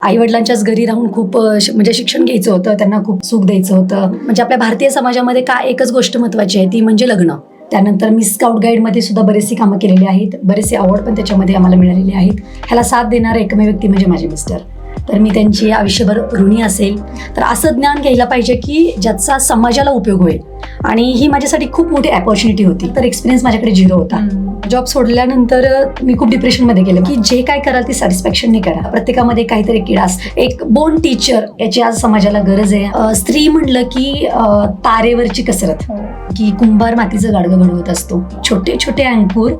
आई-वडिलांच्याच घरी राहून खूप म्हणजे शिक्षण घ्यायचं होतं, त्यांना खूप सुख द्यायचं होतं. म्हणजे आपल्या भारतीय समाजामध्ये एकच गोष्ट महत्त्वाची आहे, ती म्हणजे लग्न. त्यानंतर मी स्काउट गाईडमध्ये सुद्धा बरेचशी कामं केलेली आहेत. बरेचसे अवॉर्ड पण त्याच्यामध्ये आम्हाला मिळालेले आहेत. ह्याला साथ देणारा एकमेव व्यक्ती म्हणजे माझे मिस्टर. तर मी त्यांची आयुष्यभर ऋणी असेल. तर असं ज्ञान घ्यायला पाहिजे की ज्याचा समाजाला उपयोग होईल. आणि ही माझ्यासाठी खूप मोठी अपॉर्च्युनिटी होती. तर एक्सपिरियन्स माझ्याकडे 0 होता. जॉब सोडल्यानंतर मी खूप डिप्रेशनमध्ये गेले की जे काय कराल ती सॅटिस्फॅक्शनने करा. प्रत्येकामध्ये काहीतरी किडा असतो. एक बोर्न टीचर याची आज समाजाला गरज आहे. स्त्री म्हणलं की तारेवरची कसरत, की कुंभार मातीचं गाडगं घडवत असतो. छोटे छोटे अंकुर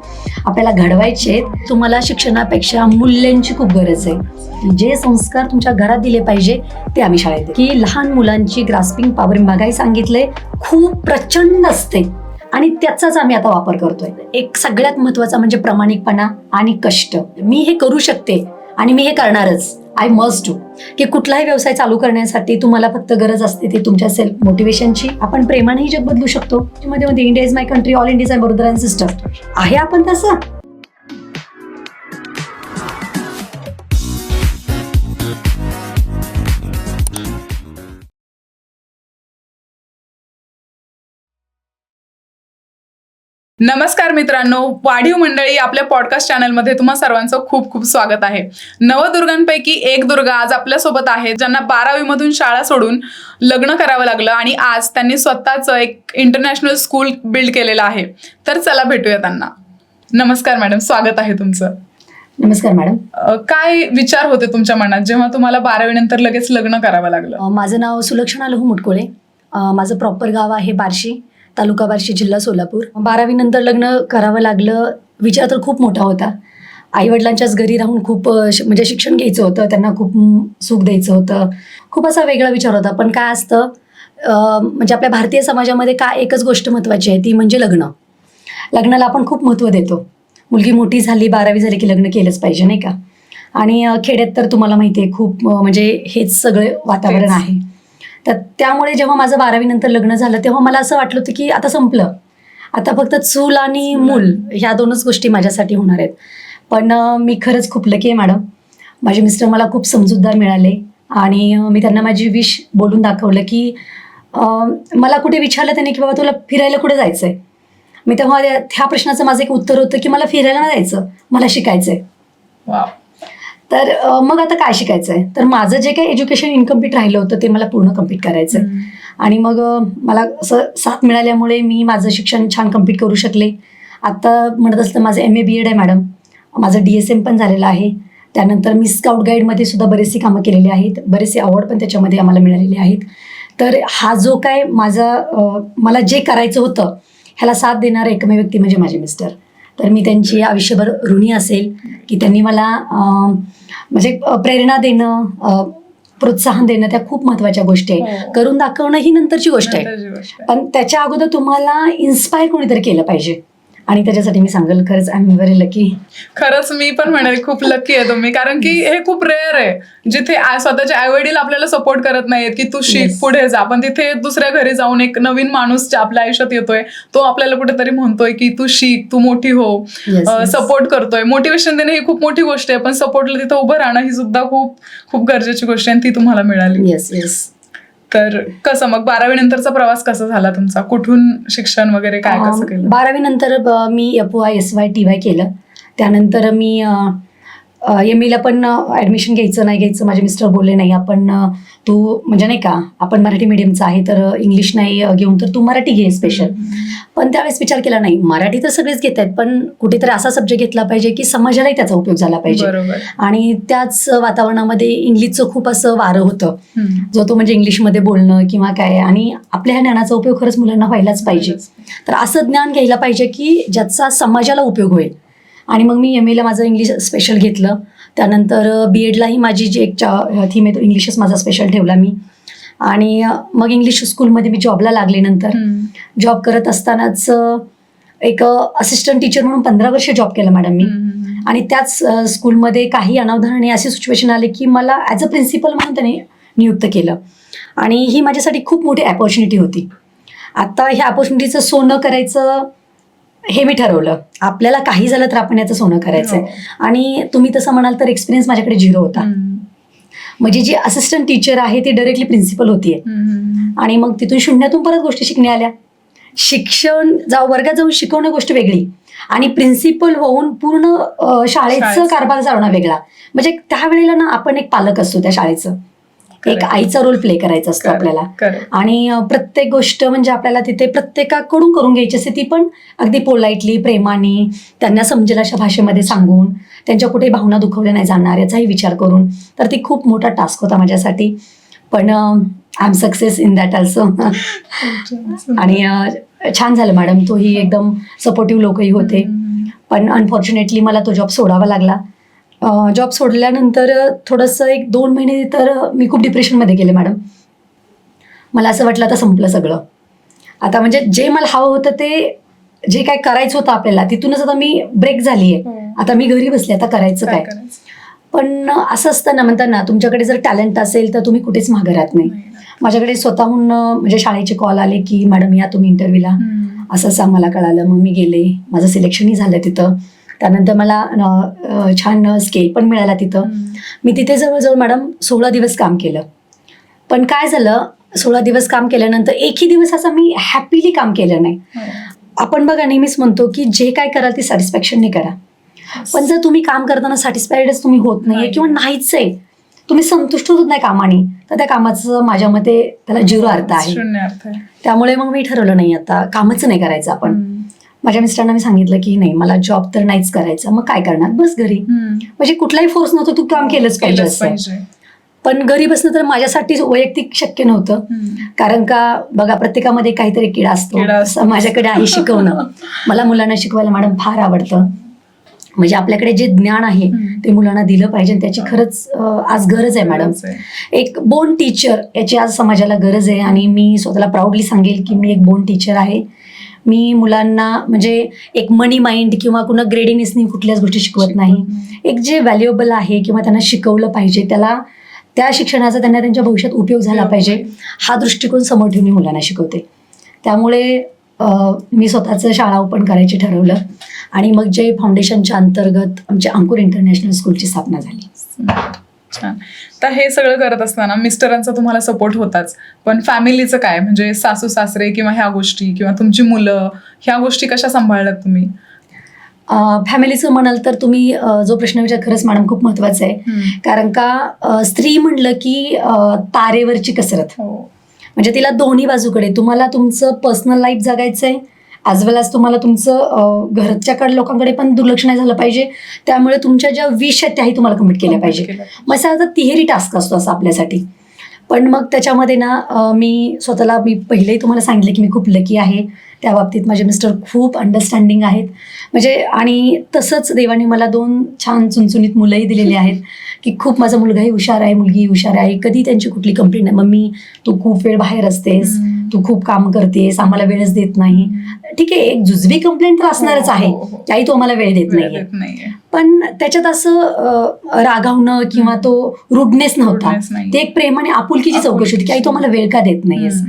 आपल्याला घडवायचे. तुम्हाला शिक्षणापेक्षा मूल्यांची खूप गरज आहे. जे संस्कार तुमच्या घरात दिले पाहिजे ते आम्ही शाळेत देतो. की लहान मुलांची ग्रास्पिंग पॉवर बघायला सांगितलंय, खूप प्रचंड असते आणि त्याचाच आम्ही आता वापर करतोय. एक सगळ्यात महत्वाचा म्हणजे प्रामाणिकपणा आणि कष्ट. मी हे करू शकते आणि मी हे करणारच. I must do. की कुठलाही व्यवसाय चालू करण्यासाठी तुम्हाला फक्त गरज असते ती तुमच्या सेल्फ मोटिवेशनची. आपण प्रेमानेही जग बदलू शकतो. मध्ये India is my country, all India is my brother and sister. आहे आपण तसं. नमस्कार मित्रांनो, वाढीव मंडळी आपल्या पॉडकास्ट चॅनलमध्ये तुम्हा सर्वांचं खूप खूप स्वागत आहे. नवदुर्गांपैकी एक दुर्गा आज आपल्यासोबत आहे, ज्यांना 12वी मधून शाळा सोडून लग्न करावं लागलं आणि आज त्यांनी स्वतःचं एक इंटरनॅशनल स्कूल बिल्ड केलेलं आहे. तर चला भेटूया त्यांना. नमस्कार मॅडम, स्वागत आहे तुमचं. नमस्कार मॅडम. काय विचार होते तुमच्या मनात जेव्हा तुम्हाला 12वी नंतर लगेच लग्न करावं लागलं? माझं नाव सुलक्षणा लहू मुटकुळे. माझं प्रॉपर गाव आहे बार्शी, तालुका बार्शी, जिल्हा सोलापूर. 12वी नंतर लग्न करावं लागलं. विचार तर खूप मोठा होता. आईवडिलांच्याच घरी राहून खूप म्हणजे शिक्षण घ्यायचं होतं, त्यांना खूप सुख द्यायचं होतं. खूप असा वेगळा विचार होता. पण काय असतं, म्हणजे आपल्या भारतीय समाजामध्ये एकच गोष्ट महत्त्वाची आहे, ती म्हणजे लग्न. लग्नाला आपण खूप महत्त्व देतो. मुलगी मोठी झाली, 12वी झाली की लग्न केलंच पाहिजे, नाही का? आणि खेड्यात तर तुम्हाला माहिती आहे खूप म्हणजे हेच सगळे वातावरण आहे. तर त्यामुळे जेव्हा माझं 12वी नंतर लग्न झालं तेव्हा मला असं वाटलं होतं की आता संपलं, आता फक्त चूल आणि मूल ह्या 2च गोष्टी माझ्यासाठी होणार आहेत. पण मी खरंच खूप लकी आहे मॅडम. माझे मिस्टर मला खूप समजूतदार मिळाले आणि मी त्यांना माझी विश बोलून दाखवलं की मला कुठे विचारलं त्यांनी की बाबा तुला फिरायला कुठे जायचं आहे. मी तेव्हा ह्या प्रश्नाचं माझं एक उत्तर होतं की मला फिरायला नाही जायचं, मला शिकायचं आहे. तर मग आता काय शिकायचं आहे, तर माझं जे काही एज्युकेशन इनकम्प्लीट राहिलं होतं ते मला पूर्ण कम्प्लीट करायचं आहे. आणि मग मला असं साथ मिळाल्यामुळे मी माझं शिक्षण छान कम्प्लीट करू शकले. आत्ता म्हणत असतं माझं MA BEd आहे मॅडम. माझं DSM पण झालेलं आहे. त्यानंतर मी स्काउट गाईडमध्ये सुद्धा बरेचशी कामं केलेली आहेत. बरेचसे अवॉर्ड पण त्याच्यामध्ये आम्हाला मिळालेले आहेत. तर हा जो काय मला जे करायचं होतं ह्याला साथ देणारा एकमेव व्यक्ती म्हणजे माझे मिस्टर. तर मी त्यांची आयुष्यभर ऋणी असेल की त्यांनी मला म्हणजे प्रेरणा देणं, प्रोत्साहन देणं, त्या खूप महत्त्वाच्या गोष्टी आहे. करून दाखवणं ही नंतरची गोष्ट आहे, पण त्याच्या अगोदर तुम्हाला इन्स्पायर कोणीतरी केलं पाहिजे. आणि त्याच्यासाठी मी सांगेल खरंच आय एम व्हेरी लकी. खरंच मी पण म्हणेल खूप लकी आहे तुम्ही, कारण की हे खूप रेअर आहे जिथे स्वतःचे आईवडील आपल्याला सपोर्ट करत नाहीत की तू शिक, पुढे जा. पण तिथे दुसऱ्या घरी जाऊन एक नवीन माणूस आपल्या आयुष्यात येतोय, तो आपल्याला कुठेतरी म्हणतोय की तू शिक, तू मोठी हो, सपोर्ट करतोय. मोटिवेशन देणं ही खूप मोठी गोष्ट आहे, पण सपोर्टला तिथं उभं राहणं ही सुद्धा खूप खूप गरजेची गोष्ट आहे आणि ती तुम्हाला मिळाली. येस. तर कसं मग 12वी नंतरचा प्रवास कसा झाला तुमचा? कुठून शिक्षण वगैरे काय कसं केलं? 12वी नंतर मी FY SY TY केलं. त्यानंतर मी MA ला पण ॲडमिशन घ्यायचं माझे मिस्टर बोलले नाही, आपण तू म्हणजे नाही का आपण मराठी मीडियमचा आहे तर इंग्लिश नाही घेऊन तर तू मराठी घे स्पेशल. पण त्यावेळेस विचार केला नाही, मराठी तर सगळेच घेत आहेत, पण कुठेतरी असा सब्जेक्ट घेतला पाहिजे की समाजालाही त्याचा उपयोग झाला पाहिजे. आणि त्याच वातावरणामध्ये इंग्लिशचं खूप असं वारं होतं, जो तो म्हणजे इंग्लिशमध्ये बोलणं किंवा काय, आणि आपल्या ह्या ज्ञानाचा उपयोग खरंच मुलांना व्हायलाच पाहिजे. तर असं ज्ञान घ्यायला पाहिजे की ज्याचा समाजाला उपयोग होईल. आणि मग मी MA ला माझं इंग्लिश स्पेशल घेतलं. त्यानंतर BEdलाही माझी जी एक थीम आहे तो इंग्लिशच माझा स्पेशल ठेवला मी. आणि मग इंग्लिश स्कूलमध्ये मी जॉबला लागले. नंतर जॉब करत असतानाच एक असिस्टंट टीचर म्हणून 15 वर्ष जॉब केला मॅडम मी. आणि त्याच स्कूलमध्ये काही अनावधानाने अशी सिच्युएशन आली की मला ॲज अ प्रिन्सिपल म्हणून त्याने नियुक्त केलं. आणि ही माझ्यासाठी खूप मोठी अपॉर्च्युनिटी होती. आता ह्या अपॉर्च्युनिटीचं सोनं करायचं हे मी ठरवलं. आपल्याला काही झालं तर आपण याचं सोनं करायचंय. आणि तुम्ही तसं म्हणाल तर एक्सपिरियन्स माझ्याकडे 0 होता. म्हणजे जी असिस्टंट टीचर आहे ती डायरेक्टली प्रिन्सिपल होतीये. आणि मग तिथून शून्यातून परत गोष्टी शिकण्या आल्या. शिक्षण वर्गात जाऊन शिकवणं गोष्ट वेगळी आणि प्रिन्सिपल होऊन पूर्ण शाळेचं कारभार चालवणं वेगळा. म्हणजे त्यावेळेला ना आपण एक पालक असतो त्या शाळेचं, एक आईचा रोल प्ले करायचा असतो आपल्याला. आणि प्रत्येक गोष्ट म्हणजे आपल्याला तिथे प्रत्येकाकडून करून घ्यायची असते, ती पण अगदी पोलाइटली, प्रेमाने, त्यांना समजेल अशा भाषेमध्ये सांगून, त्यांच्या कुठे भावना दुखवल्या नाही जाणार याचाही विचार करून. तर ती खूप मोठा टास्क होता माझ्यासाठी. पण I am success in that also. आणि छान झालं मॅडम. तोही एकदम सपोर्टिव्ह लोकही होते. पण अनफॉर्च्युनेटली मला तो जॉब सोडावा लागला. जॉब सोडल्यानंतर थोडंसं 1-2 महिने तर मी खूप डिप्रेशनमध्ये गेले मॅडम. मला असं वाटलं आता संपलं सगळं. आता म्हणजे जे मला हवं होतं ते जे काय करायचं होतं आपल्याला तिथूनच आता मी ब्रेक झाली आहे. आता मी घरी बसले, आता करायचं काय. पण असं असतं ना, म्हणतात ना, तुमच्याकडे जर टॅलेंट असेल तर तुम्ही कुठेच मागं राहत नाही. माझ्याकडे स्वतःहून म्हणजे शाळेचे कॉल आले की मॅडम या तुम्ही इंटरव्ह्यूला, असं आम्हाला कळालं. मग मी गेले, माझं सिलेक्शनही झालं तिथं. त्यानंतर मला छान स्केल पण मिळाला तिथं. मी तिथे जवळजवळ मॅडम 16 दिवस काम केलं. पण काय झालं, 16 दिवस काम केल्यानंतर एकही दिवस असं मी हॅपीली काम केलं नाही. आपण बघा नेहमीच म्हणतो की जे काय कराल ते सॅटिस्फॅक्शनने करा. पण जर तुम्ही काम करताना सॅटिस्फाईडच तुम्ही होत नाहीये किंवा नाहीच आहे, तुम्ही संतुष्ट होत नाही कामाने, तर त्या कामाचं माझ्या मते त्याला 0 अर्थ आहे. त्यामुळे मग मी ठरवलं नाही आता कामच नाही करायचं आपण. माझ्या मिस्टरांना मी सांगितलं की नाही, मला जॉब तर नाहीच करायचा, मग काय करणार, बस घरी. म्हणजे कुठलाही फोर्स नव्हता, तू काम केलंच पाहिजे असं. पण घरी बसणं तर माझ्यासाठी वैयक्तिक शक्य नव्हतं. कारण का बघा, प्रत्येकामध्ये काहीतरी किडा असतो. माझ्याकडे आहे शिकवणं. मला मुलांना शिकवायला मॅडम फार आवडतं. म्हणजे आपल्याकडे जे ज्ञान आहे ते मुलांना दिलं पाहिजे. त्याची खरंच आज गरज आहे मॅडम. एक बोर्न टीचर याची आज समाजाला गरज आहे. आणि मी स्वतःला प्राऊडली सांगेल की मी एक बोर्न टीचर आहे. मी मुलांना म्हणजे एक मनी माइंड किंवा कुणा ग्रेडिनेसनी कुठल्याच गोष्टी शिकवत नाही. एक जे व्हॅल्युएबल आहे किंवा त्यांना शिकवलं पाहिजे, त्याला त्या शिक्षणाचा त्यांना त्यांच्या भविष्यात उपयोग झाला पाहिजे, हा दृष्टिकोन समोर ठेवून मी मुलांना शिकवते. त्यामुळे मी स्वतःचं शाळा ओपन करायची ठरवलं. आणि मग जे फाउंडेशनच्या अंतर्गत आमच्या अंकुर इंटरनॅशनल स्कूलची स्थापना झाली. छान. तर हे सगळं करत असताना मिस्टरांचा तुम्हाला सपोर्ट होताच, पण फॅमिलीचं काय, म्हणजे सासू सासरे किंवा ह्या गोष्टी किंवा तुमची मुलं, ह्या गोष्टी कशा सांभाळल्यात तुम्ही? फॅमिलीचं म्हणाल तर तुम्ही जो प्रश्न विचार खरंच मॅडम खूप महत्वाचा आहे. कारण का स्त्री म्हणलं की तारेवरची कसरत. म्हणजे तिला दोन्ही बाजूकडे, तुम्हाला तुमचं पर्सनल लाईफ जगायचं आहे, ॲज वेल ॲज तुम्हाला तुमचं घरच्याकडे लोकांकडे पण दुर्लक्ष नाही झालं पाहिजे. त्यामुळे तुमच्या ज्या विश आहेत त्याही तुम्हाला कम्प्लीट केल्या पाहिजे. मग असा तिहेरी टास्क असतो असा आपल्यासाठी. पण मग त्याच्यामध्ये ना मी पहिलेही तुम्हाला सांगितलं की मी खूप लकी आहे. त्या बाबतीत माझे मिस्टर खूप अंडरस्टँडिंग आहेत. म्हणजे आणि तसंच देवाने मला 2 छान चुणचुणीत मुलंही दिलेली आहेत की खूप माझा मुलगाही हुशार आहे, मुलगीही हुशार आहे. कधी त्यांची कुठली कंप्लेंट नाही, मम्मी तू खूप वेळ बाहेर असतेस, तू खूप काम करतेस, आम्हाला वेळच देत नाही. ठीक आहे, एक जुजबी कंप्लेंट तर असणारच आहे, काही तो आम्हाला वेळ देत नाहीये. पण त्याच्यात असं रागावणं किंवा तो रुडनेस नव्हता. ते एक प्रेमाने आपुलकीची चौकशी होती की आई तो मला वेळ का देत नाहीयेस.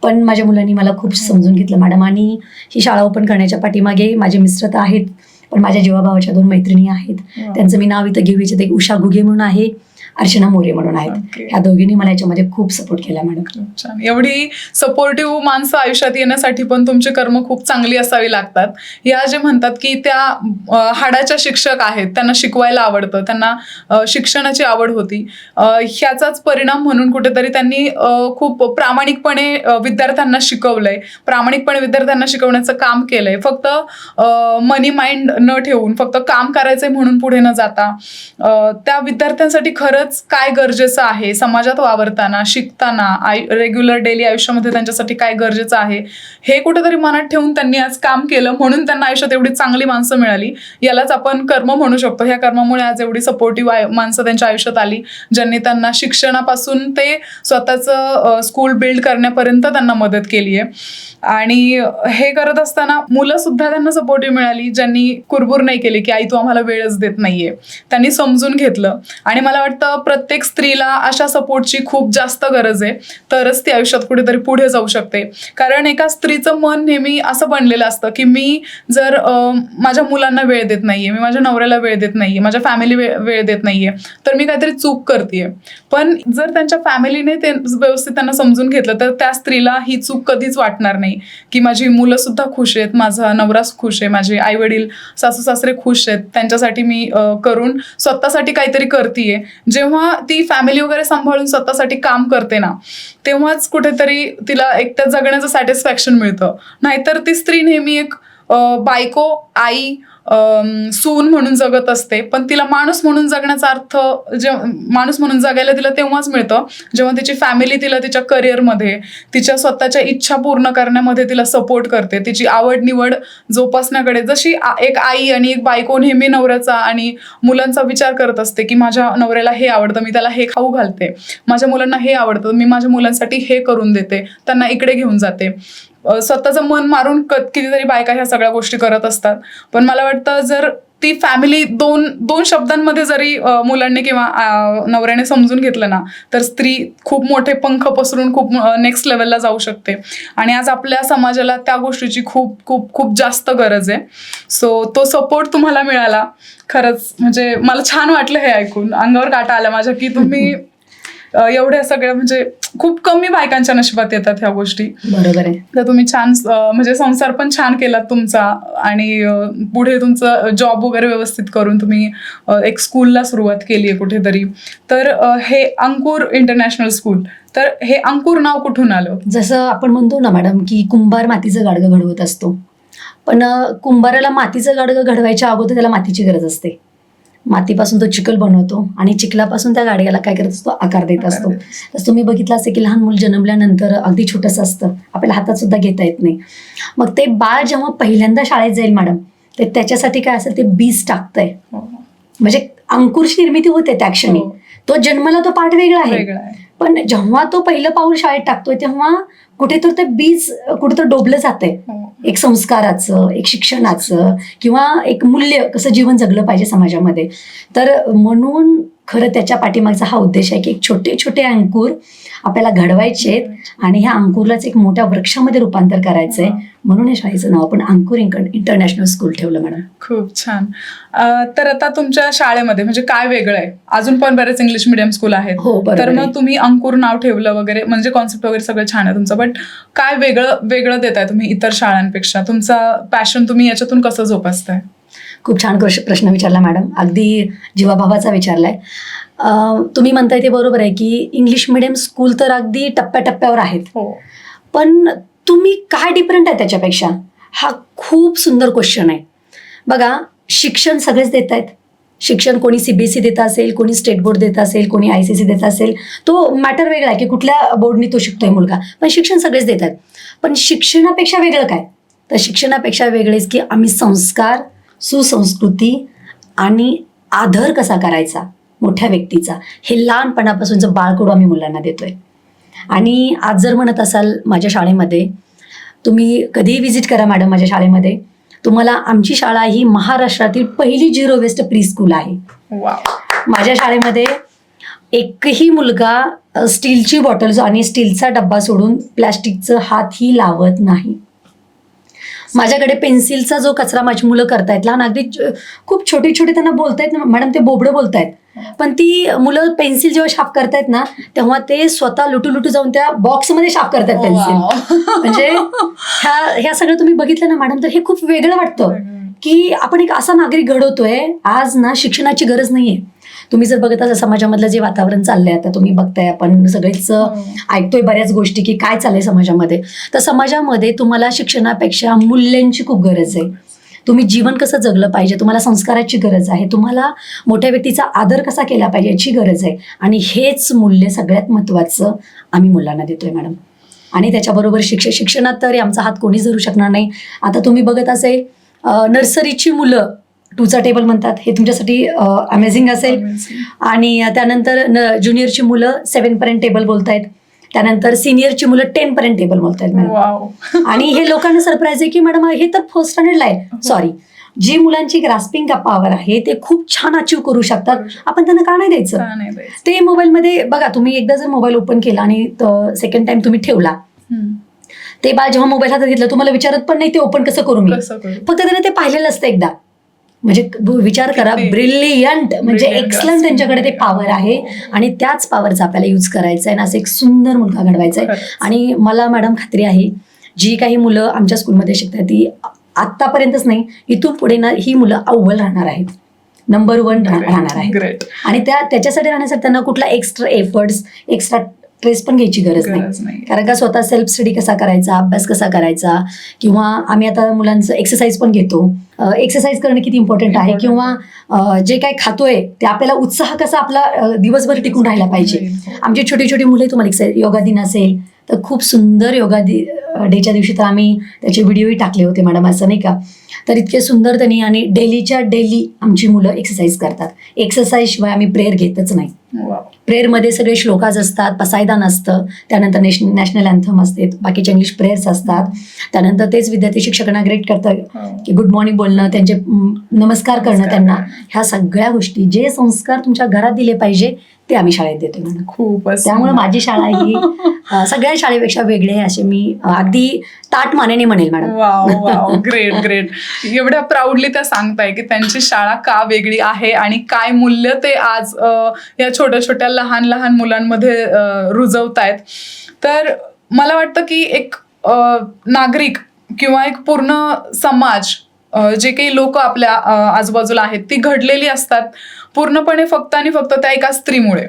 पण माझ्या मुलांनी मला खूप समजून घेतलं मॅडम. आणि ही शाळा ओपन करण्याच्या पाठीमागे माझे मिस्टर तर आहेत, पण माझ्या जीवाभावाच्या 2 मैत्रिणी आहेत. त्यांचं मी नाव इथं घेऊ इच्छिते. एक उषा घुगे म्हणून आहे, अर्चना मोरे म्हणून आहेत. ह्या दोघींनी मला याच्यामध्ये खूप सपोर्ट केला मॅडम. छान. एवढी सपोर्टिव्ह माणसं आयुष्यात येण्यासाठी पण तुमची कर्म खूप चांगली असावी लागतात. या जे म्हणतात की त्या हाडाच्या शिक्षक आहेत, त्यांना शिकवायला आवडतं, त्यांना शिक्षणाची आवड होती, ह्याचाच परिणाम म्हणून कुठेतरी त्यांनी खूप प्रामाणिकपणे विद्यार्थ्यांना शिकवलंय, प्रामाणिकपणे विद्यार्थ्यांना शिकवण्याचं काम केलंय. फक्त मनी माइंड न ठेवून, फक्त काम करायचंय म्हणून पुढे न जाता, त्या विद्यार्थ्यांसाठी खरंच काय गरजेचं आहे, समाजात वावरताना, शिकताना, रेग्युलर डेली आयुष्यामध्ये त्यांच्यासाठी काय गरजेचं आहे, हे कुठेतरी मनात ठेवून त्यांनी आज काम केलं. म्हणून त्यांना आयुष्यात एवढी चांगली माणसं मिळाली. यालाच आपण कर्म म्हणू शकतो. ह्या कर्मामुळे आज एवढी सपोर्टिव्ह माणसं त्यांच्या आयुष्यात आली, ज्यांनी त्यांना शिक्षणापासून ते स्वतःचं स्कूल बिल्ड करण्यापर्यंत त्यांना मदत केली आहे. आणि हे करत असताना मुलं सुद्धा त्यांना सपोर्टिव्ह मिळाली, ज्यांनी कुरबुर नाही केली की आई तू आम्हाला वेळच देत नाहीये. त्यांनी समजून घेतलं. आणि मला वाटतं प्रत्येक स्त्रीला अशा सपोर्टची खूप जास्त गरज आहे, तरच ती आयुष्यात कुठेतरी पुढे जाऊ शकते. कारण एका स्त्रीचं मन नेहमी असं बनलेलं असतं की मी जर माझ्या मुलांना वेळ देत नाहीये, मी माझ्या नवऱ्याला वेळ देत नाहीये, माझ्या फॅमिली वेळ देत नाहीये, तर मी काहीतरी चूक करतेय. पण जर त्यांच्या फॅमिलीने ते व्यवस्थित त्यांना समजून घेतलं तर त्या स्त्रीला ही चूक कधीच वाटणार नाही की माझी मुलं सुद्धा खुश आहेत, माझा नवरा खुश आहे, माझे आई वडील सासू सासरे खुश आहेत, त्यांच्यासाठी मी करून स्वतःसाठी काहीतरी करतेय. जेव्हा ती फॅमिली वगैरे सांभाळून स्वतःसाठी काम करते ना, तेव्हाच कुठेतरी तिला एक त्या जगण्याचं सॅटिस्फॅक्शन मिळतं. नाहीतर ती स्त्री नेहमी एक बायको, आई, सून म्हणून जगत असते, पण तिला माणूस म्हणून जगण्याचा अर्थ माणूस म्हणून जगायला तिला तेव्हाच मिळतं जेव्हा तिची फॅमिली तिला तिच्या करिअरमध्ये, तिच्या स्वतःच्या इच्छा पूर्ण करण्यामध्ये तिला सपोर्ट करते, तिची आवड निवड जोपासण्याकडे. जशी एक आई आणि एक बायको नेहमी नवऱ्याचा आणि मुलांचा विचार करत असते की माझ्या नवऱ्याला हे आवडतं, मी त्याला हे खाऊ घालते, माझ्या मुलांना हे आवडतं, मी माझ्या मुलांसाठी हे करून देते, त्यांना इकडे घेऊन जाते. स्वतःचं मन मारून कितीतरी बायका ह्या सगळ्या गोष्टी करत असतात. पण मला वाटतं जर ती फॅमिली दोन शब्दांमध्ये जरी मुलांनी किंवा नवऱ्याने समजून घेतलं ना, तर स्त्री खूप मोठे पंख पसरून खूप नेक्स्ट लेवलला जाऊ शकते. आणि आज आपल्या समाजाला त्या गोष्टीची खूप खूप खूप जास्त गरज आहे. सो तो सपोर्ट तुम्हाला मिळाला, खरंच म्हणजे मला छान वाटलं हे ऐकून, अंगावर काटा आला माझ्या की तुम्ही एवढ्या सगळ्या म्हणजे खूप कमी बायकांच्या नशिबात येतात ह्या गोष्टी. बरोबर आहे. तर तुम्ही छान म्हणजे संसार पण छान केलात तुमचा आणि पुढे तुमचं जॉब वगैरे व्यवस्थित करून तुम्ही एक स्कूलला सुरुवात केली आहे कुठेतरी. तर हे अंकुर इंटरनॅशनल स्कूल, तर हे अंकुर नाव कुठून आलं? जसं आपण म्हणतो ना मॅडम की कुंभार मातीचं गाडगं घडवत असतो, पण कुंभाराला मातीचं गाडगं घडवायच्या अगोदर त्याला मातीची गरज असते. मातीपासून तो चिखल बनवतो आणि चिखलापासून त्या गाडग्याला काय करत असतो, आकार देत असतो. तर तुम्ही बघितलं असेल की लहान मूल जन्मल्यानंतर अगदी छोटंसं असतं, आपल्याला हातात सुद्धा घेता येत नाही. मग ते बाळ जेव्हा पहिल्यांदा शाळेत जाईल मॅडम, तर त्याच्यासाठी काय असेल ते बीज टाकतंय, म्हणजे अंकुरची निर्मिती होते त्या क्षणी. तो जन्मला तो पाठ वेगळा आहे, पण जेव्हा तो पहिलं पाऊल शाळेत टाकतोय तेव्हा कुठेतरी ते बीज कुठेतरी डोबलं जातंय. एक संस्काराचं, एक शिक्षणाचं किंवा एक मूल्य कसं जीवन जगलं पाहिजे समाजामध्ये. तर म्हणून खरं त्याच्या पाठीमागचा हा उद्देश आहे की एक छोटे छोटे अंकुर आपल्याला घडवायचे आणि ह्या अंकुरलाच एक मोठ्या वृक्षामध्ये रूपांतर करायचंय. म्हणून या शाळेचं नाव आपण अंकुर इंटरनॅशनल स्कूल ठेवलं मॅडम. खूप छान. तर आता तुमच्या शाळेमध्ये म्हणजे काय वेगळं आहे? अजून पण बरेच इंग्लिश मिडियम स्कूल आहेत, तर मग तुम्ही अंकुर नाव ठेवलं वगैरे, म्हणजे कॉन्सेप्ट वगैरे सगळं छान आहे तुमचं, बट काय वेगळं देताय तुम्ही इतर शाळांपेक्षा? तुमचा पॅशन तुम्ही याच्यातून कसं जोपासताय? खूप छान प्रश्न विचारला मॅडम, अगदी जीवाभावाचा विचारलाय. तुम्ही म्हणताय ते बरोबर आहे की इंग्लिश मिडियम स्कूल तर अगदी टप्प्याटप्प्यावर आहेत, पण तुम्ही काय डिफरंट आहे त्याच्यापेक्षा? हा खूप सुंदर क्वेश्चन आहे. बघा, शिक्षण सगळेच देत आहेत. शिक्षण कोणी CBSE देत असेल, कोणी स्टेट बोर्ड देत असेल, कोणी ICSE देत असेल, तो मॅटर वेगळा आहे की कुठल्या बोर्डनी तो शिकतोय मुलगा, पण शिक्षण सगळेच देत आहेत. पण शिक्षणापेक्षा वेगळं काय? तर शिक्षणापेक्षा वेगळेच की आम्ही संस्कार, सुसंस्कृती आणि आदर कसा करायचा मोठ्या व्यक्तीचा, हे लहानपणापासूनचं बाळकडू आम्ही मुलांना देतोय. आणि आज जर म्हणत असाल माझ्या शाळेमध्ये, तुम्ही कधीही व्हिजिट करा मॅडम माझ्या शाळेमध्ये, तुम्हाला आमची शाळा ही महाराष्ट्रातील पहिली 0 वेस्ट प्री स्कूल आहे. माझ्या शाळेमध्ये एकही मुलगा स्टीलची बॉटल आणि स्टीलचा डब्बा सोडून प्लॅस्टिकचं हातही लावत नाही. माझ्याकडे पेन्सिलचा जो कचरा माझी मुलं करतायत, लहान अगदी खूप छोटे छोटे, त्यांना बोलतायत ना मॅडम ते बोबडं बोलतायत, पण ती मुलं पेन्सिल जेव्हा शार्प करतायत ना तेव्हा ते स्वतः लुटू जाऊन त्या बॉक्समध्ये शार्प करतायत पेन्सिल. म्हणजे ह्या सगळं तुम्ही बघितलं ना मॅडम, तर हे खूप वेगळं वाटतं की आपण एक असा नागरिक घडवतोय. आज ना शिक्षणाची गरज नाहीये. तुम्ही जर बघत असाल समाजामधलं जे वातावरण चाललंय, आता तुम्ही बघताय, आपण सगळेच ऐकतोय बऱ्याच गोष्टी की काय चाललंय समाजामध्ये, तर समाजामध्ये तुम्हाला शिक्षणापेक्षा मूल्यांची खूप गरज आहे. तुम्ही जीवन कसं जगलं पाहिजे, तुम्हाला संस्काराची गरज आहे, तुम्हाला मोठ्या व्यक्तीचा आदर कसा केला पाहिजे याची गरज आहे. आणि हेच मूल्य सगळ्यात महत्त्वाचं आम्ही मुलांना देतोय मॅडम. आणि त्याच्याबरोबर शिक्षणात तर आमचा हात कोणीच धरू शकणार नाही. आता तुम्ही बघत असेल नर्सरीची मुलं 2चा टेबल म्हणतात, हे तुमच्यासाठी अमेझिंग असेल. आणि त्यानंतर ज्युनियरची मुलं 7 पर्यंत टेबल बोलतायत, त्यानंतर सिनियरची मुलं 10 पर्यंत टेबल बोलतायत मॅडम. आणि हे लोकांना सरप्राईज आहे की मॅडम हे तर 1st स्टँडर्डला आहे, सॉरी जी मुलांची ग्रास्पिंग पॉवर आहे ते खूप छान अचीव करू शकतात, आपण त्यांना का नाही द्यायचं? का नाही द्यायचं? ते मोबाईलमध्ये बघा, तुम्ही एकदा जर मोबाईल ओपन केला आणि सेकंड टाइम तुम्ही ठेवला, ते बाळ जेव्हा मोबाईल हातात घेतलं तुम्हाला विचारत पण नाही ते ओपन कसं करू मी, कसं करू? फक्त त्याने ते पाहिलेलं असतं एकदा. म्हणजे विचार करा, किती ब्रिलियंट म्हणजे brilliant एक्सलंट grasping त्यांच्याकडे ते आहे. पॉवर आहे आणि त्याच पॉवरचा आपल्याला यूज करायचा आहे आणि असं एक सुंदर मुलगा घडवायचा आहे. खरंच. आणि मला मॅडम खात्री आहे, जी काही मुलं आमच्या स्कूलमध्ये शिकतात ती आत्तापर्यंतच नाही, इथून पुढे ना ही मुलं अव्वल राहणार आहेत, नंबर 1 राहणार आहेत. ग्रेट. आणि त्याच्यासाठी राहण्यासाठी त्यांना कुठला एक्स्ट्रा एफर्ट्स, एक्स्ट्रा स्ट्रेस पण घ्यायची गरज नाही. कारण का स्वतः सेल्फ स्टडी कसा करायचा, अभ्यास कसा करायचा, किंवा आम्ही आता मुलांचं एक्सरसाइज पण घेतो. एक्सरसाइज करणं किती इम्पॉर्टंट आहे, किंवा जे काही खातोय ते आपल्याला उत्साह कसा आपला दिवसभर टिकून राहायला पाहिजे. आमची छोटी छोटी मुले, तुम्हाला योगा दिन असेल तर खूप सुंदर योगा डेच्या दिवशी तर आम्ही त्याचे व्हिडिओही टाकले होते मॅडम, असं नाही का. तर इतके सुंदर त्यांनी, आणि डेलीच्या डेली आमची मुलं एक्सरसाइज करतात. एक्सरसाइज शिवाय आम्ही प्रेयर घेतच नाही. प्रेयरमध्ये सगळे श्लोकाज असतात, पसायदान असतं, त्यानंतर नॅशनल अँथम असते, बाकीचे इंग्लिश प्रेयर्स असतात. त्यानंतर तेच विद्यार्थी शिक्षकांना ग्रेट करतात की गुड मॉर्निंग बोलणं, त्यांचे नमस्कार करणं त्यांना, ह्या सगळ्या गोष्टी, जे संस्कार तुमच्या घरात दिले पाहिजे ते आम्ही शाळेत देतो मॅडम. खूपच. त्यामुळे माझी शाळा ही सगळ्या शाळेपेक्षा वेगळी आहे, असे मी अगदी ताट मानेने म्हणेल मॅडम. Wow, great great. एवढ्या प्राऊडली त्या सांगताय की त्यांची शाळा का वेगळी आहे आणि काय मूल्य ते आज या छोट्या छोट्या लहान लहान मुलांमध्ये रुजवतायत. तर मला वाटतं की एक नागरिक किंवा एक पूर्ण समाज, जे काही लोक आपल्या आजूबाजूला आहेत ती घडलेली असतात पूर्णपणे फक्त आणि फक्त त्या एका स्त्रीमुळे.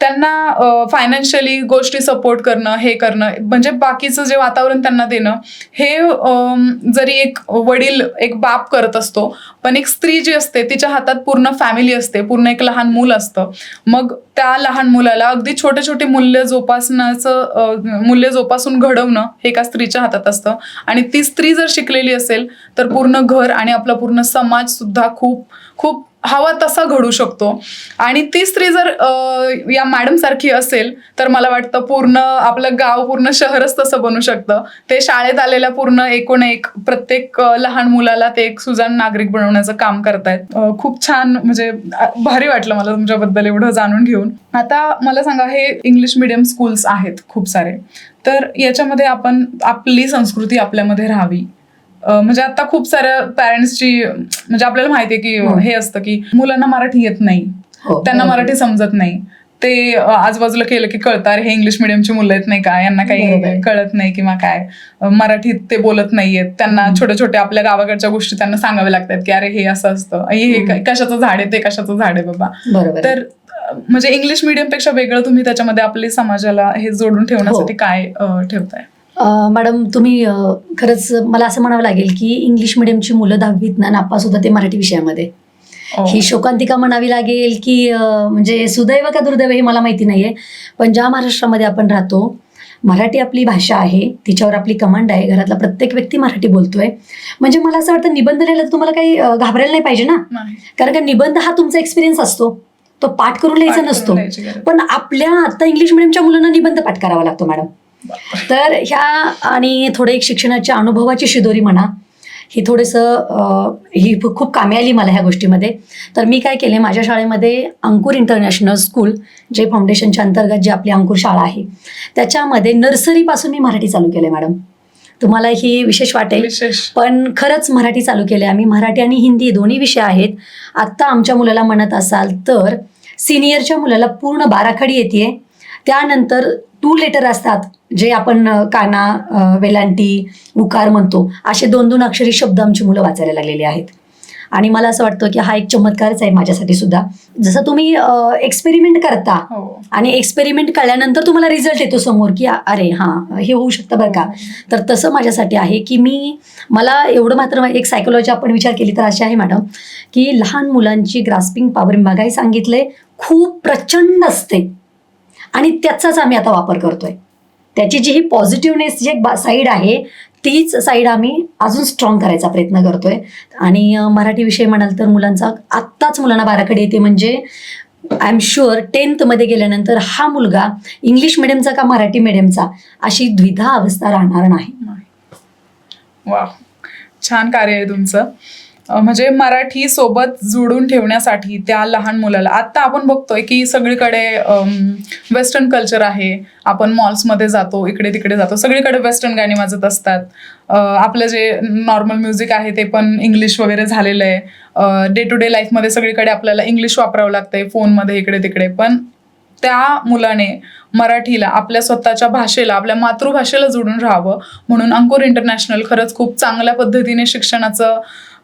त्यांना फायनान्शियली गोष्टी सपोर्ट करणं, हे करणं, म्हणजे बाकीचं जे वातावरण त्यांना देणं, हे जरी एक वडील, एक बाप करत असतो, पण एक स्त्री जी असते तिच्या हातात पूर्ण फॅमिली असते, पूर्ण एक लहान मूल असतं. मग त्या लहान मुलाला अगदी छोटे छोटे मूल्य जोपासून घडवणं हे एका स्त्रीच्या हातात असतं. आणि ती स्त्री जर शिकलेली असेल तर पूर्ण घर आणि आपला पूर्ण समाज सुद्धा खूप खूप हवा तसा घडू शकतो. आणि ती स्त्री जर या मॅडम सारखी असेल तर मला वाटतं पूर्ण आपलं गाव, पूर्ण शहरच तसं बनू शकतं. ते शाळेत आलेल्या पूर्ण एकूण एक प्रत्येक लहान मुलाला ते एक सुजाण नागरिक बनवण्याचं काम करतायत. खूप छान, म्हणजे भारी वाटलं मला तुमच्याबद्दल एवढं जाणून घेऊन. आता मला सांगा, हे इंग्लिश मिडियम स्कूल्स आहेत खूप सारे, तर याच्यामध्ये आपण आपली संस्कृती आपल्यामध्ये राहावी, म्हणजे आता खूप साऱ्या पॅरेंट्सची, म्हणजे आपल्याला माहितीये की हे असतं की मुलांना मराठी येत नाही, त्यांना मराठी समजत नाही, ते आजूबाजूला केलं की कळतं अरे हे इंग्लिश मिडियमची मुलं आहेत नाही का, यांना काही कळत नाही किंवा काय, मराठीत ते बोलत नाहीयेत, त्यांना छोट्या छोट्या आपल्या गावाकडच्या गोष्टी त्यांना सांगाव्या लागतात की अरे हे असं असतं, हे कशाचं झाड आहे, ते कशाचं झाड आहे बाबा. तर म्हणजे इंग्लिश मिडियम पेक्षा वेगळं तुम्ही त्याच्यामध्ये आपल्या समाजाला हे जोडून ठेवण्यासाठी काय ठेवताय? मॅडम, तुम्ही खरंच मला असं म्हणावं लागेल की इंग्लिश मिडियमची मुलं 10वीत ना नापास होतात ते मराठी विषयामध्ये. ही शोकांतिका म्हणावी लागेल की म्हणजे सुदैव का दुर्दैव हे मला माहिती नाहीये, पण ज्या महाराष्ट्रामध्ये आपण राहतो, मराठी आपली भाषा आहे, तिच्यावर आपली कमांड आहे, घरातला प्रत्येक व्यक्ती मराठी बोलतोय, म्हणजे मला असं वाटतं निबंध लिहायला तुम्हाला काही घाबरायला नाही पाहिजे ना. कारण का निबंध हा तुमचा एक्सपिरियन्स असतो, तो पाठ करून लिहायचा नसतो. पण आपल्या आता इंग्लिश मिडियमच्या मुलांना निबंध पाठ करावा लागतो मॅडम. तर ह्या आणि थोडं एक शिक्षणाच्या अनुभवाची शिदोरी म्हणा, ही ही खूप कामी आली मला ह्या गोष्टीमध्ये. तर मी काय केले, माझ्या शाळेमध्ये अंकुर इंटरनॅशनल स्कूल, जे फाउंडेशनच्या अंतर्गत जी आपली अंकुर शाळा आहे, त्याच्यामध्ये नर्सरीपासून मी मराठी चालू केले मॅडम. तुम्हाला ही विशेष वाटेल, पण खरंच मराठी चालू केले आम्ही. मराठी आणि हिंदी दोन्ही विषय आहेत. आत्ता आमच्या मुलाला म्हणत असाल तर सिनियरच्या मुलाला पूर्ण बाराखडी येते. त्यानंतर 2 लेटर असतात, जे आपण काना, वेलांटी, उकार म्हणतो, असे 2-2 अक्षरी शब्द आमची मुलं वाचायला लागलेली आहेत. आणि मला असं वाटतं की हा एक चमत्कारच आहे माझ्यासाठी सुद्धा. जसं तुम्ही एक्सपेरिमेंट करता आणि एक्सपेरिमेंट कळल्यानंतर तुम्हाला रिझल्ट येतो समोर की अरे हां हे होऊ शकतं बरं का, तर तसं माझ्यासाठी आहे की मला एवढं मात्र एक सायकोलॉजी आपण विचार केली तर अशी आहे मॅडम की लहान मुलांची ग्रास्पिंग पॉवर मगाही सांगितलंय खूप प्रचंड असते आणि त्याचाच आम्ही आता वापर करतोय. त्याची जी ही पॉझिटिव्हनेस जी एक साईड आहे तीच साईड आम्ही अजून स्ट्रॉंग करायचा प्रयत्न करतोय. आणि मराठी विषय म्हणाल तर मुलांचा आत्ताच मुलांना बाराखडी येते, म्हणजे आय एम शुअर 10th मध्ये गेल्यानंतर हा मुलगा इंग्लिश मिडियमचा का मराठी मिडियमचा अशी द्विधा अवस्था राहणार नाही. वा, छान कार्य आहे तुमचं. म्हणजे मराठी सोबत जोडून ठेवण्यासाठी त्या लहान मुलाला, आता आपण बघतोय की सगळीकडे वेस्टर्न कल्चर आहे. आपण मॉल्समध्ये जातो, इकडे तिकडे जातो, सगळीकडे वेस्टर्न गाणी वाजत असतात. आपलं जे नॉर्मल म्युझिक आहे ते पण इंग्लिश वगैरे झालेलं आहे. डे टू डे लाईफमध्ये सगळीकडे आपल्याला इंग्लिश वापरावं लागतंय, फोनमध्ये इकडे तिकडे. पण त्या मुलाने मराठीला, आपल्या स्वतःच्या भाषेला, आपल्या मातृभाषेला जोडून राहावं म्हणून अंकुर इंटरनॅशनल खरंच खूप चांगल्या पद्धतीने शिक्षणाचं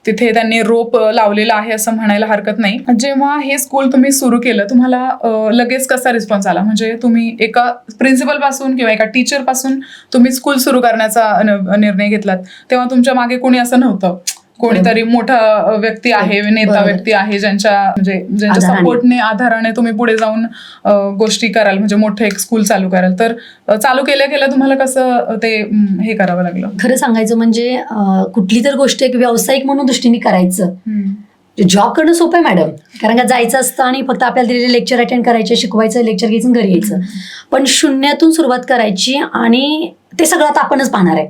तिथे त्यांनी रोप लावलेलं आहे असं म्हणायला हरकत नाही. जेव्हा हे स्कूल तुम्ही सुरू केलं, तुम्हाला लगेच कसा रिस्पॉन्स आला? म्हणजे तुम्ही एका प्रिन्सिपल पासून किंवा एका टीचर पासून तुम्ही स्कूल सुरू करण्याचा निर्णय घेतलात, तेव्हा तुमच्या मागे कोणी असं नव्हतं? कोणीतरी मोठा व्यक्ती आहे, नेता व्यक्ती आहे, ज्यांच्या सपोर्टने, आधाराने तुम्ही पुढे जाऊन गोष्टी कराल, म्हणजे मोठं एक स्कूल चालू कराल. तर चालू केल्या तुम्हाला कसं ते हे करावं लागलं? खरं सांगायचं म्हणजे कुठली तर गोष्ट एक व्यावसायिक म्हणून दृष्टीने करायचं, जॉब करणं सोपं आहे मॅडम, कारण का जायचं असतं आणि फक्त आपल्याला दिलेले लेक्चर अटेंड करायचे, शिकवायचं, लेक्चर घ्यायचं, घरी यायचं. पण शून्यातून सुरुवात करायची आणि ते सगळं आता आपणच पाहणार आहे.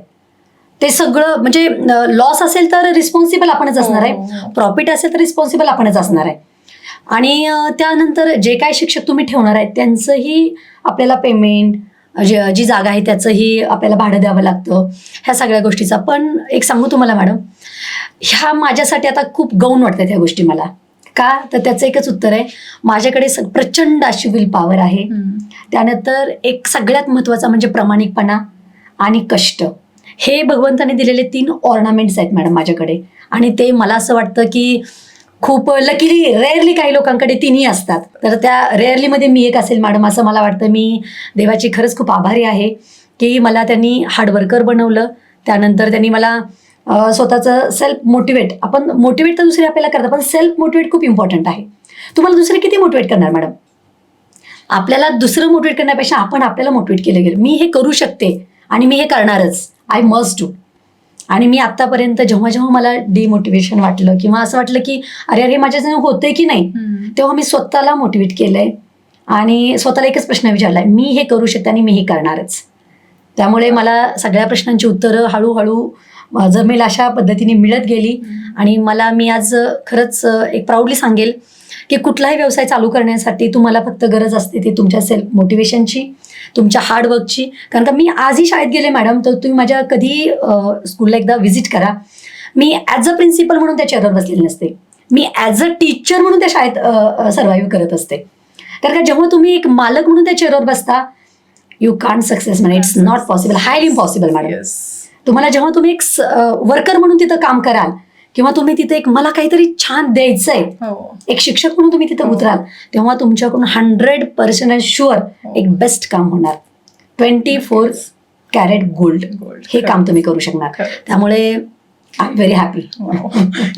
ते सगळं म्हणजे लॉस असेल तर रिस्पॉन्सिबल आपणच असणार आहे, प्रॉफिट असेल तर रिस्पॉन्सिबल आपणच असणार आहे. आणि त्यानंतर जे काय शिक्षक तुम्ही ठेवणार आहेत त्यांचंही आपल्याला पेमेंट, जी जागा आहे त्याचंही आपल्याला भाडं द्यावं लागतं, ह्या सगळ्या गोष्टीचा. पण एक सांगू तुम्हाला मॅडम, ह्या माझ्यासाठी आता खूप गौण वाटतात ह्या गोष्टी मला. का तर त्याचं एकच उत्तर आहे, माझ्याकडे प्रचंड अशी विल पॉवर आहे. त्यानंतर एक सगळ्यात महत्त्वाचा म्हणजे प्रामाणिकपणा आणि कष्ट. हे भगवंताने दिलेले 3 ऑर्नामेंट्स आहेत मॅडम माझ्याकडे. आणि ते मला असं वाटतं की खूप लकीली, रेअरली काही लोकांकडे 3ही असतात. तर त्या रेअरलीमध्ये मी एक असेल मॅडम, असं मला वाटतं. मी देवाची खरंच खूप आभारी आहे की मला त्यांनी हार्डवर्कर बनवलं. त्यानंतर त्यांनी मला स्वतःचं सेल्फ मोटिवेट, आपण मोटिवेट तर दुसरे आपल्याला करतात, पण सेल्फ मोटिवेट खूप इम्पॉर्टंट आहे. तुम्हाला दुसरे किती मोटिवेट करणार मॅडम? आपल्याला दुसरं मोटिवेट करण्यापेक्षा आपण आपल्याला मोटिवेट केलं गेलं. मी हे करू शकते आणि मी हे करणारच, आय मस्ट डू. आणि मी आत्तापर्यंत जेव्हा जेव्हा मला डिमोटिवेशन वाटलं किंवा असं वाटलं की अरे माझ्याजवळ होतंय की नाही, तेव्हा मी स्वतःला मोटिवेट केलंय आणि स्वतःला एकच प्रश्न विचारलाय, मी हे करू शकते आणि मी हे करणारच. त्यामुळे मला सगळ्या प्रश्नांची उत्तरं हळूहळू जमेल अशा पद्धतीने मिळत गेली. आणि मी आज खरंच एक प्राऊडली सांगेल की कुठलाही व्यवसाय चालू करण्यासाठी तुम्हाला फक्त गरज असते ती तुमच्या सेल्फ मोटिवेशनची, तुमच्या हार्डवर्कची. कारण का मी आजही शाळेत गेले मॅडम, तर तुम्ही माझ्या कधी स्कूलला एकदा व्हिजिट करा. मी ॲज अ प्रिन्सिपल म्हणून त्या चेअरवर बसलेली नसते, मी ॲज अ टीचर म्हणून त्या शाळेत सर्व्हाइव्ह करत असते. कारण का जेव्हा तुम्ही एक मालक म्हणून त्या चेअरवर बसता, you can't success man, it's not possible, highly impossible madam. तुम्हाला जेव्हा तुम्ही एक वर्कर म्हणून तिथं काम कराल किंवा तुम्ही तिथे एक मला काहीतरी छान द्यायचंय, एक शिक्षक म्हणून तुम्ही तिथे उतराल, तेव्हा तुमच्याकडून 100% शुअर एक बेस्ट काम होणार. 24 कॅरेट गोल्ड हे काम तुम्ही करू शकणार. त्यामुळे आय एम व्हेरी हॅपी.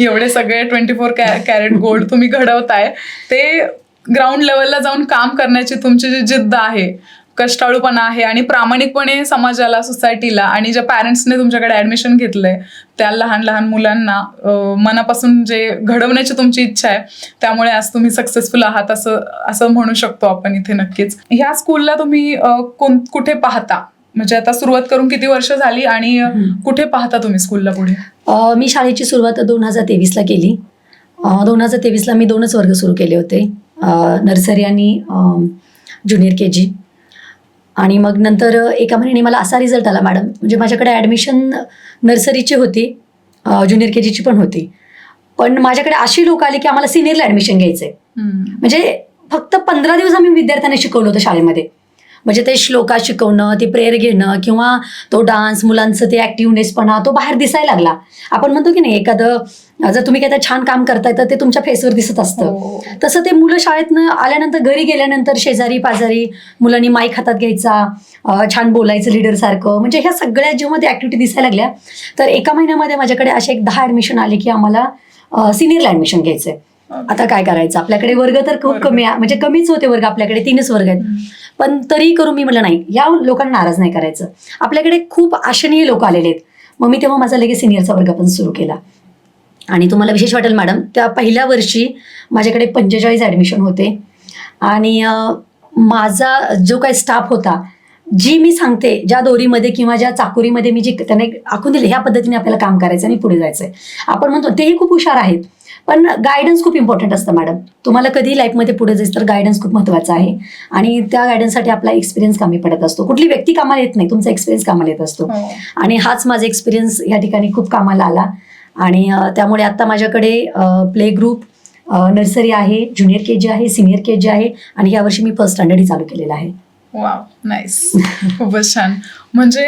एवढे सगळे 24 कॅरेट गोल्ड तुम्ही घडवताय, ते ग्राउंड लेवलला जाऊन काम करण्याची तुमची जी जिद्द आहे, कष्टाळूपणा आहे आणि प्रामाणिकपणे समाजाला, सोसायटीला आणि ज्या पॅरेंट्सने तुमच्याकडे ऍडमिशन घेतलंय त्या लहान लहान मुलांना मनापासून जे घडवण्याची तुमची इच्छा आहे, त्यामुळे आज तुम्ही सक्सेसफुल आहात असं म्हणू शकतो आपण इथे. नक्कीच ह्या स्कूलला तुम्ही कुठे पाहता? म्हणजे आता सुरुवात करून किती वर्ष झाली आणि कुठे पाहता तुम्ही स्कूलला पुढे? मी शाळेची सुरुवात 2023ला केली. 2023ला मी 2च वर्ग सुरू केले होते, नर्सरी आणि ज्युनियर KG. आणि मग नंतर एका महिन्याने मला असा रिझल्ट आला मॅडम, म्हणजे माझ्याकडे ॲडमिशन नर्सरीची होती, ज्युनियर KGची पण होती, पण माझ्याकडे अशी लोक आली की आम्हाला सिनियरला ॲडमिशन घ्यायचंय. म्हणजे फक्त 15 दिवस आम्ही विद्यार्थ्यांना शिकवलं होतं शाळेमध्ये. म्हणजे ते श्लोका शिकवणं, ते प्रेयर घेणं किंवा तो डान्स, मुलांचं ते ॲक्टिव्हनेसपणा तो बाहेर दिसायला लागला. आपण म्हणतो की नाही, एखादं जर तुम्ही काय छान काम करताय तर ते तुमच्या फेसवर दिसत असतं. तसं ते मुलं शाळेतनं आल्यानंतर, घरी गेल्यानंतर शेजारी पाजारी मुलांनी माईक हातात घ्यायचा, छान बोलायचं लीडरसारखं. म्हणजे ह्या सगळ्या जेव्हा त्या ॲक्टिव्हिटी दिसायला लागल्या, तर एका महिन्यामध्ये माझ्याकडे असे एक 10 ॲडमिशन आले की आम्हाला सिनियरला ॲडमिशन घ्यायचंय. आता काय करायचं, आपल्याकडे वर्ग तर खूप कमी, म्हणजे कमीच होते वर्ग, आपल्याकडे 3च वर्ग आहेत. पण तरी करून मी म्हटलं नाही, या लोकांना नाराज नाही करायचं, आपल्याकडे खूप आशनीय लोक आलेले आहेत. मग मी तेव्हा माझा लगेच सिनियरचा वर्ग पण सुरू केला. आणि तुम्हाला विशेष वाटेल मॅडम, त्या पहिल्या वर्षी माझ्याकडे 45 ॲडमिशन होते. आणि माझा जो काही स्टाफ होता, जी मी सांगते, ज्या दोरीमध्ये किंवा ज्या चाकोरीमध्ये मी जी त्यांना आखून दिले, ह्या पद्धतीने आपल्याला काम करायचं आणि पुढे जायचंय. आपण म्हणतो तेही खूप हुशार आहेत, पण गायडन्स खूप इम्पॉर्टंट असतं मॅडम. तुम्हाला कधी लाईफमध्ये पुढे जायचं तर गायडन्स खूप महत्त्वाचा आहे, आणि त्या गायडन्ससाठी आपला एक्सपिरियन्स कामी पडत असतो. कुठली व्यक्ती कामाला येत नाही, तुमचा एक्सपिरियन्स कामाला येत असतो. हो. आणि हाच माझा एक्सपिरियन्स या ठिकाणी खूप कामाला आला. आणि त्यामुळे आता माझ्याकडे प्ले ग्रुप, नर्सरी आहे, ज्युनियर KG आहे, सिनियर KG आहे, आणि यावर्षी मी फर्स्ट स्टँडर्डही चालू केलेलं आहे. Wow, nice. खूपच छान. म्हणजे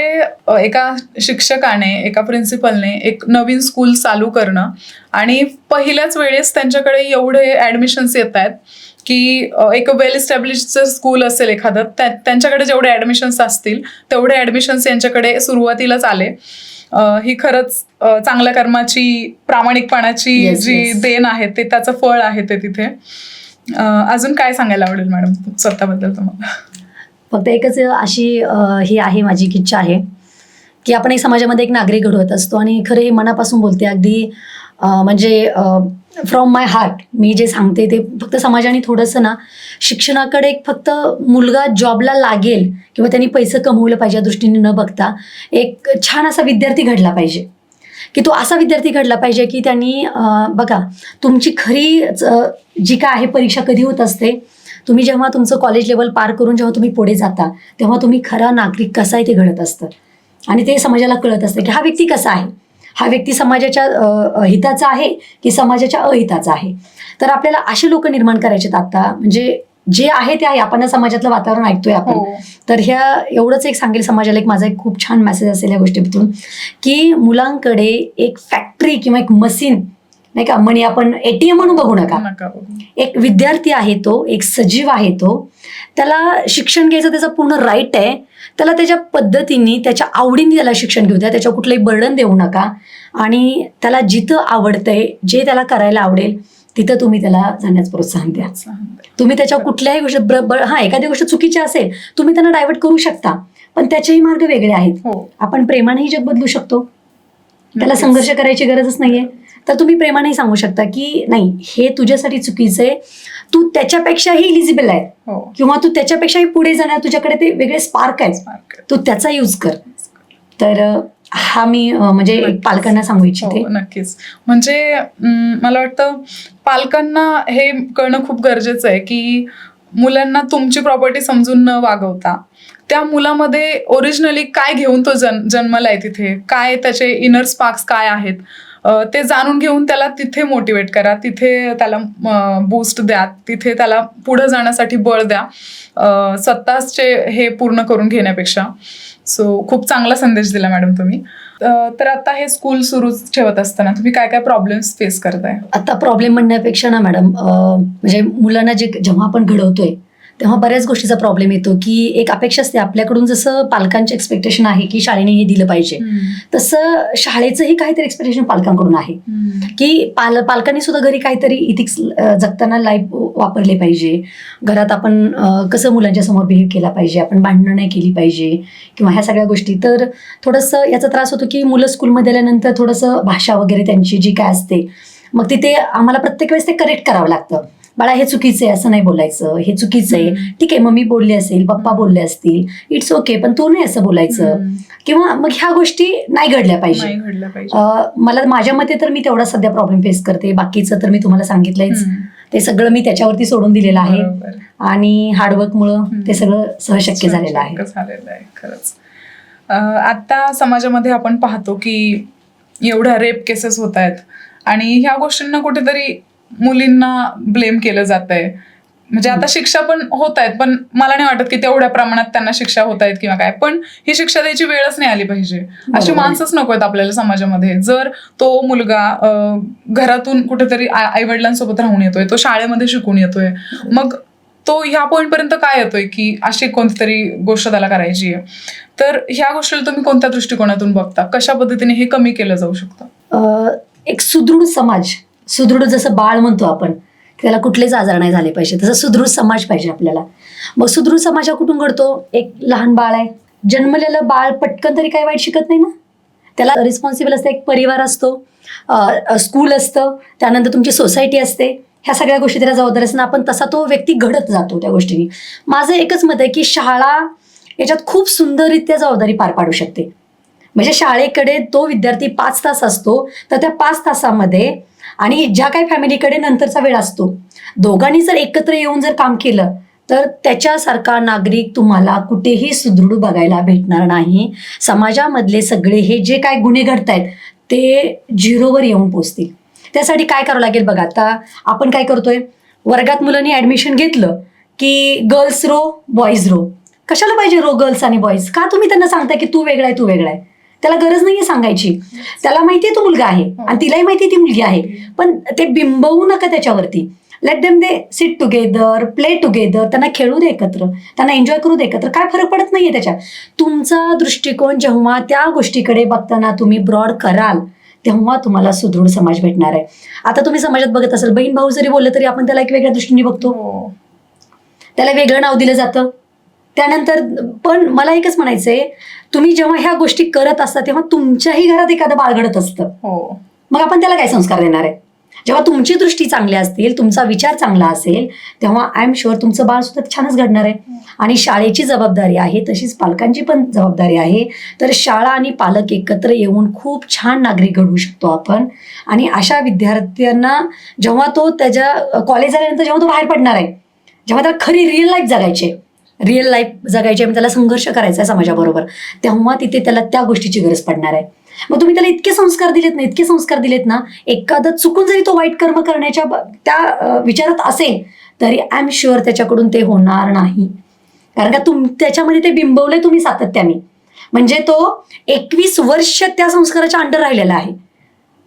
एका शिक्षकाने, एका प्रिन्सिपलने एक नवीन स्कूल चालू करणं, आणि पहिल्याच वेळेस त्यांच्याकडे एवढे ऍडमिशन्स येत आहेत की एक वेल इस्टॅब्लिश जर स्कूल असेल एखादं, त्यांच्याकडे जेवढे ऍडमिशन्स असतील तेवढे ऍडमिशन्स यांच्याकडे सुरुवातीलाच आले. ही खरंच चांगल्या कर्माची, प्रामाणिकपणाची Yes, जी yes. देण आहे ते, त्याचं फळ आहे ते तिथे. अजून काय सांगायला आवडेल मॅडम स्वतःबद्दल तुम्हाला? फक्त एकच अशी ही आहे, माझी इच्छा आहे की आपण एक समाजामध्ये एक नागरिक घडवत असतो, आणि खरं हे मनापासून बोलते, अगदी म्हणजे फ्रॉम माय हार्ट मी जे सांगते ते फक्त समाजाने थोडंसं ना, शिक्षणाकडे एक फक्त मुलगा जॉबला लागेल किंवा त्यांनी पैसे कमवलं पाहिजे या दृष्टीने न बघता, एक छान असा विद्यार्थी घडला पाहिजे, की तो असा विद्यार्थी घडला पाहिजे की त्यांनी बघा, तुमची खरी जी काय आहे परीक्षा कधी होत असते, तुम्ही जेव्हा तुमचं कॉलेज लेवल पार करून जेव्हा तुम्ही पुढे जाता, तेव्हा तुम्ही खरा नागरिक कसा आहे ते घडत असतं, आणि ते समाजाला कळत असतं की हा व्यक्ती कसा आहे, हा व्यक्ती समाजाच्या हिताचा आहे की समाजाच्या अहिताचा आहे. तर आपल्याला असे लोक निर्माण करायचे आता, म्हणजे जे आहे ते आहे. आपण समाजातलं वातावरण ऐकतोय आपण, हो. तर ह्या एवढंच एक सांगेल समाजाला, एक माझा एक खूप छान मेसेज असेल या गोष्टीतून, की मुलांकडे एक फॅक्टरी किंवा एक मशीन नाही का, म्हणे आपण ATM म्हणून बघू नका. बघू. एक विद्यार्थी आहे तो, एक सजीव आहे तो, त्याला शिक्षण घ्यायचं त्याचा पूर्ण राईट आहे. त्याला त्याच्या पद्धतीने, त्याच्या आवडीने त्याला शिक्षण घेऊ द्या, त्याच्यावर कुठलंही बर्डन देऊ नका, आणि त्याला जिथं आवडतंय, जे त्याला करायला आवडेल तिथं तुम्ही त्याला जाण्यास प्रोत्साहन द्या. तुम्ही त्याच्या कुठल्याही गोष्ट एखादी गोष्ट चुकीची असेल, तुम्ही त्यांना डायव्हर्ट करू शकता, पण त्याचेही मार्ग वेगळे आहेत. हो. आपण प्रेमानेही जग बदलू शकतो, त्याला नक्कीच. संघर्ष करायची गरजच नाहीये. तर तुम्ही प्रेमानेही सांगू शकता की नाही, हे तुझ्यासाठी चुकीचं आहे, तू त्याच्यापेक्षाही इलिजिबल आहे, हो. किंवा तू त्याच्यापेक्षाही पुढे जाणार, तुझ्याकडे ते वेगळे स्पार्क आहे, तू त्याचा यूज कर. तर हा मी म्हणजे एक पालकांना सांगू इच्छिते. हो, नक्कीच. म्हणजे मला वाटतं पालकांना हे कळणं खूप गरजेचं आहे की मुलांना तुमची प्रॉपर्टी समजून न वागवता, त्या मुलामध्ये ओरिजिनली काय घेऊन तो जन्मलाय, तिथे काय त्याचे इनर स्पार्क्स काय आहेत ते जाणून घेऊन त्याला तिथे मोटिवेट करा, तिथे त्याला बूस्ट द्या, तिथे त्याला पुढे जाण्यासाठी बळ द्या, स्वतःचे हे पूर्ण करून घेण्यापेक्षा. सो खूप चांगला संदेश दिला मॅडम तुम्ही. तर आता हे स्कूल सुरू ठेवत असताना तुम्ही काय काय प्रॉब्लेम्स फेस करताय? आता प्रॉब्लेम म्हणण्यापेक्षा ना मॅडम, म्हणजे मुलांना जेव्हा आपण घडवतोय तेव्हा बऱ्याच गोष्टीचा प्रॉब्लेम येतो, की एक अपेक्षा असते आपल्याकडून, जसं पालकांची एक्सपेक्टेशन आहे की शाळेने हे दिलं पाहिजे, तसं शाळेचंही काहीतरी एक्सपेक्टेशन पालकांकडून आहे, की पालकांनी सुद्धा घरी काहीतरी इथिक्स जगताना लाईफ वापरले पाहिजे. घरात आपण कसं मुलांच्या समोर बिहेव केला पाहिजे, आपण भांडणं नाही केली पाहिजे, किंवा ह्या सगळ्या गोष्टी. तर थोडंसं याचा त्रास होतो की मुलं स्कूलमध्ये आल्यानंतर थोडंसं भाषा वगैरे त्यांची जी काय असते, मग तिथे आम्हाला प्रत्येक वेळेस ते करेक्ट करावं लागतं. बाळा, हे चुकीचं आहे, असं नाही बोलायचं, हे चुकीचं आहे. ठीक आहे, मम्मी बोलली असेल, पप्पा बोलले असतील, इट्स ओके, पण तू नाही असं बोलायचं, किंवा मग ह्या गोष्टी नाही घडल्या पाहिजे. मला माझ्या मते तर मी तेवढा सध्या प्रॉब्लेम फेस करते. बाकीचं तर मी तुम्हाला सांगितलंयच, ते सगळं मी त्याच्यावरती सोडून दिलेलं आहे, आणि हार्डवर्कमुळं ते सगळं सहशक्य झालेलं आहे. खरंच. आता समाजामध्ये आपण पाहतो की एवढ्या रेप केसेस होत आहेत, आणि ह्या गोष्टींना कुठेतरी मुलींना ब्लेम केलं जात आहे. म्हणजे आता शिक्षा पण होत आहेत, पण मला नाही वाटत की तेवढ्या प्रमाणात त्यांना शिक्षा होत आहेत किंवा काय. पण ही शिक्षा द्यायची वेळच नाही आली पाहिजे. अशी माणसंच नको आहेत आपल्याला समाजामध्ये. जर तो मुलगा घरातून कुठेतरी आईवडिलांसोबत राहून येतोय, तो शाळेमध्ये शिकून येतोय, मग तो ह्या पॉईंट पर्यंत काय येतोय की अशी कोणतीतरी गोष्ट त्याला करायची आहे. तर ह्या गोष्टीला तुम्ही कोणत्या दृष्टिकोनातून बघता? कशा पद्धतीने हे कमी केलं जाऊ शकतं? एक सुदृढ समाज, सुदृढ जसं बाळ म्हणतो आपण, त्याला कुठलेच आजार नाही झाले पाहिजे, तसं सुदृढ समाज पाहिजे आपल्याला. मग सुदृढ समाज कुठून घडतो? एक लहान बाळ आहे, जन्मलेलं बाळ पटकन तरी काही वाईट शिकत नाही ना, त्याला रिस्पॉन्सिबल असतं. एक परिवार असतो, स्कूल असतं, त्यानंतर तुमची सोसायटी असते, ह्या सगळ्या गोष्टी त्याला जबाबदार असताना आपण तसा तो व्यक्ती घडत जातो त्या गोष्टींनी. माझं एकच मत आहे की शाळा याच्यात खूप सुंदररित्या जबाबदारी पार पाडू शकते. म्हणजे शाळेकडे तो विद्यार्थी 5 तास असतो, तर त्या 5 तासामध्ये आणि ज्या काही फॅमिलीकडे नंतरचा वेळ असतो, दोघांनी जर एकत्र येऊन जर काम केलं तर त्याच्यासारखा नागरिक तुम्हाला कुठेही सुदृढ बघायला भेटणार नाही. समाजामधले सगळे हे जे काय गुन्हे घडतायत ते झिरोवर येऊन पोचतील. त्यासाठी काय करावं लागेल बघा, आता आपण काय करतोय, वर्गात मुलांनी ऍडमिशन घेतलं की गर्ल्स रो बॉईज रो. कशाला पाहिजे रो गर्ल्स आणि बॉईज? का तुम्ही त्यांना सांगताय की तू वेगळा आहे तू वेगळा आहे? त्याला गरज नाहीये सांगायची. त्याला माहितीये तो मुलगा आहे आणि तिलाही माहितीये ती मुलगी आहे, पण ते बिंबवू नका त्याच्यावरती. Let them they sit together, play together, त्यांना खेळू दे एकत्र, त्यांना एन्जॉय करू दे एकत्र, काय फरक पडत नाहीये त्याच्यात. तुमचा दृष्टिकोन जेव्हा त्या गोष्टीकडे बघताना तुम्ही ब्रॉड कराल तेव्हा तुम्हाला सुदृढ समाज भेटणार आहे. आता तुम्ही समाजात बघत असाल, बहीण भाऊ जरी बोललं तरी आपण त्याला एक वेगळ्या दृष्टीने बघतो, त्याला वेगळं नाव दिलं जातं. त्यानंतर पण मला एकच म्हणायचंय, तुम्ही जेव्हा ह्या गोष्टी करत असता तेव्हा तुमच्याही घरात एखादं बाळ घडत असतं, मग आपण त्याला काय संस्कार देणार आहे? जेव्हा तुमची दृष्टी चांगली असतील, तुमचा विचार चांगला असेल, तेव्हा आय एम शुअर तुमचं बाळ सुद्धा छानच घडणार आहे. आणि शाळेची जबाबदारी आहे तशीच पालकांची पण जबाबदारी आहे. तर शाळा आणि पालक एकत्र येऊन खूप छान नागरिक घडवू शकतो आपण. आणि अशा विद्यार्थ्यांना जेव्हा तो त्याच्या कॉलेज झाल्यानंतर जेव्हा तो बाहेर पडणार आहे, जेव्हा त्याला खरी रिअल लाईफ जगायची आहे, त्याला संघर्ष करायचा आहे समाजाबरोबर, तेव्हा तिथे त्याला त्या गोष्टीची गरज पडणार आहे. मग तुम्ही त्याला इतके संस्कार दिलेत ना, एखादं चुकून जरी तो वाईट कर्म करण्याच्या त्या विचारात असेल तरी आय एम शुअर त्याच्याकडून ते होणार नाही. कारण का त्याच्यामध्ये ते बिंबवलंय तुम्ही सातत्याने. म्हणजे तो 21 वर्ष त्या संस्काराच्या अंडर राहिलेला आहे,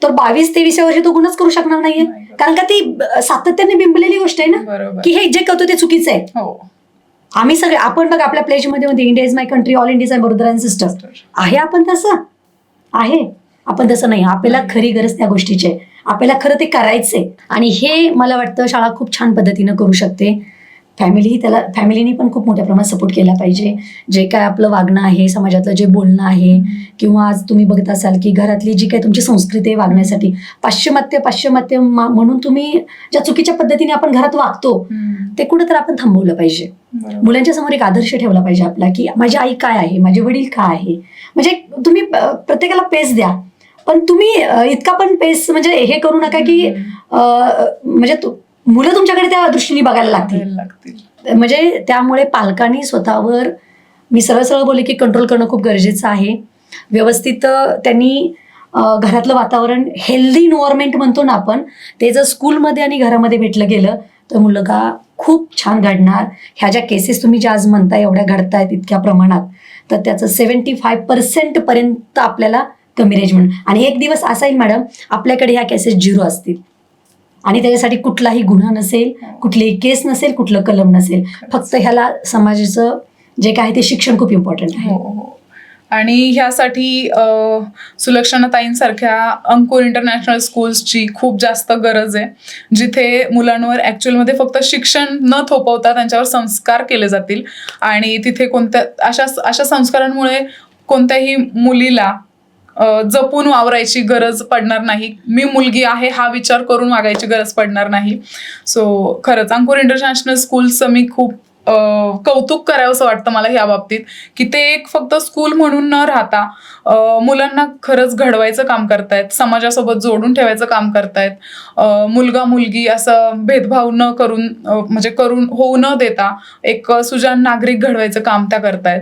तर 22-23 वर्षी तो गुन्हाच करू शकणार नाहीये. कारण का ती सातत्याने बिंबलेली गोष्ट आहे ना, की हे जे करतो ते चुकीचं आहे. आम्ही सगळे, आपण बघा आपल्या प्लेजमध्ये होते, India is my country, all India my brother and sister. आहे आपण तसं? आहे आपण तसं नाही. आपल्याला खरी गरज त्या गोष्टीची आहे, आपल्याला खरं ते करायचंय. आणि हे मला वाटतं शाळा खूप छान पद्धतीनं करू शकते. फॅमिलीनी पण खूप मोठ्या प्रमाणात सपोर्ट केला पाहिजे. जे काय आपलं वागणं आहे, समाजातलं जे बोलणं आहे, किंवा आज तुम्ही बघत असाल की घरातली जी काही तुमची संस्कृती आहे वागण्यासाठी, पाश्चिमात्य म्हणून तुम्ही ज्या चुकीच्या पद्धतीने आपण घरात वागतो ते कुठं तर आपण थांबवलं पाहिजे. मुलांच्या समोर एक आदर्श ठेवला पाहिजे आपला, की माझी आई काय आहे, माझे वडील काय आहे. म्हणजे तुम्ही प्रत्येकाला पेस द्या, पण तुम्ही इतका पण पेस म्हणजे हे करू नका की म्हणजे मुलं तुमच्याकडे त्या दृष्टीने बघायला लागतील. म्हणजे त्यामुळे पालकांनी स्वतःवर, मी सरळ बोलले की कंट्रोल करणं खूप गरजेचं आहे. व्यवस्थित त्यांनी घरातलं वातावरण, हेल्दी इन्व्हायरमेंट म्हणतो ना आपण, ते जर स्कूलमध्ये आणि घरामध्ये भेटलं गेलं तर मुलगा खूप छान घडणार. ह्या ज्या केसेस तुम्ही ज्या आज म्हणताय एवढ्या घडतायत इतक्या प्रमाणात, तर त्याचं 75% पर्यंत आपल्याला कमी रेंज म्हणून. आणि एक दिवस असा येईल मॅडम आपल्याकडे ह्या केसेस 0 असतील आणि त्याच्यासाठी कुठलाही गुन्हा नसेल, कुठलीही केस नसेल, कुठलं कलम नसेल. फक्त ह्याला समाजाचं जे काय ते शिक्षण खूप इम्पॉर्टंट आहे. आणि ह्यासाठी सुलक्षणाताईंसारख्या अंकुर इंटरनॅशनल स्कूल्सची खूप जास्त गरज आहे, जिथे मुलांवर ॲक्च्युअलमध्ये फक्त शिक्षण न थोपवता त्यांच्यावर संस्कार केले जातील. आणि तिथे कोणत्या अशा संस्कारांमुळे कोणत्याही मुलीला जपून वावरायची गरज पडणार नाही, मी मुलगी आहे हा विचार करून वागायची गरज पडणार नाही. सो खरंच अंकुर इंटरनॅशनल स्कूलचं मी खूप कौतुक करावं असं वाटतं मला ह्या बाबतीत, की ते एक फक्त स्कूल म्हणून न राहता मुलांना खरंच घडवायचं काम करतायत, समाजासोबत जोडून ठेवायचं काम करतायत. मुलगा मुलगी असं भेदभाव न करून, म्हणजे करून होऊ न देता एक सुजाण नागरिक घडवायचं काम त्या करतायत.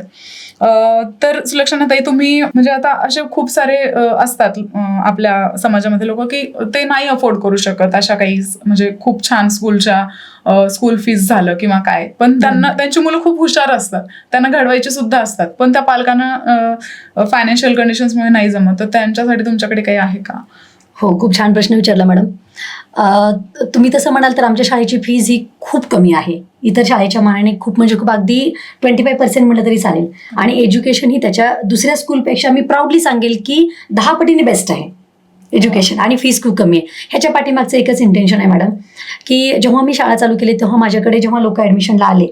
तर सुलक्षणाताई, तुम्ही म्हणजे आता असे खूप सारे असतात आपल्या समाजामध्ये लोक की ते नाही अफोर्ड करू शकत अशा काही म्हणजे खूप छान स्कूल फीस झालं किंवा काय, पण त्यांना त्यांची मुलं खूप हुशार असतात, त्यांना घडवायची सुद्धा असतात, पण त्या पालकांना फायनान्शियल कंडिशन्समुळे नाही जमत. तर त्यांच्यासाठी तुमच्याकडे काही आहे का? हो, खूप छान प्रश्न विचारला मॅडम. तुम्ही तसं म्हणाल तर आमच्या शाळेची फीज ही खूप कमी आहे, इतर शाळेच्या मानाने खूप, म्हणजे खूप, अगदी 25% म्हटलं तरी चालेल. आणि एज्युकेशन ही त्याच्या दुसऱ्या स्कूलपेक्षा मी प्राऊडली सांगेल की 10 पटीने बेस्ट आहे एज्युकेशन, आणि फीस खूप कमी आहे. ह्याच्या पाठीमागचं एकच इंटेन्शन आहे मॅडम, की जेव्हा मी शाळा चालू केली तेव्हा माझ्याकडे जेव्हा लोक ॲडमिशनला आले,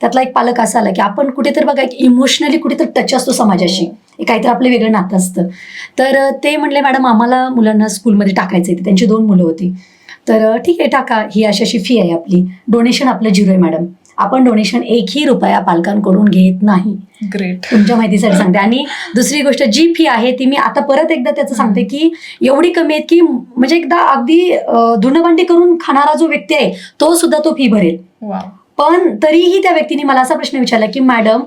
त्यातला एक पालक असा आला की आपण कुठेतरी बघा एक इमोशनली कुठेतरी टच असतो समाजाशी, काहीतरी आपलं वेगळं नातं असतं. तर ते म्हणले मॅडम आम्हाला मुलांना स्कूलमध्ये टाकायचं आहे, त्यांची 2 मुलं होती. तर ठीक आहे टाका, ही अशी फी आहे आपली, डोनेशन आपलं 0 आहे मॅडम. आपण डोनेशन 1ही रुपया पालकांकडून घेत नाही. ग्रेट. तुमच्या माहितीसाठी सांगते. आणि दुसरी गोष्ट, जी फी आहे ती मी आता परत एकदा त्याचं सांगते की एवढी कमी आहे की म्हणजे एकदा अगदी धुणभांडी करून खाणारा जो व्यक्ती आहे तो सुद्धा तो फी भरेल. वाव. पण तरीही त्या व्यक्तीने मला असा प्रश्न विचारला की मॅडम,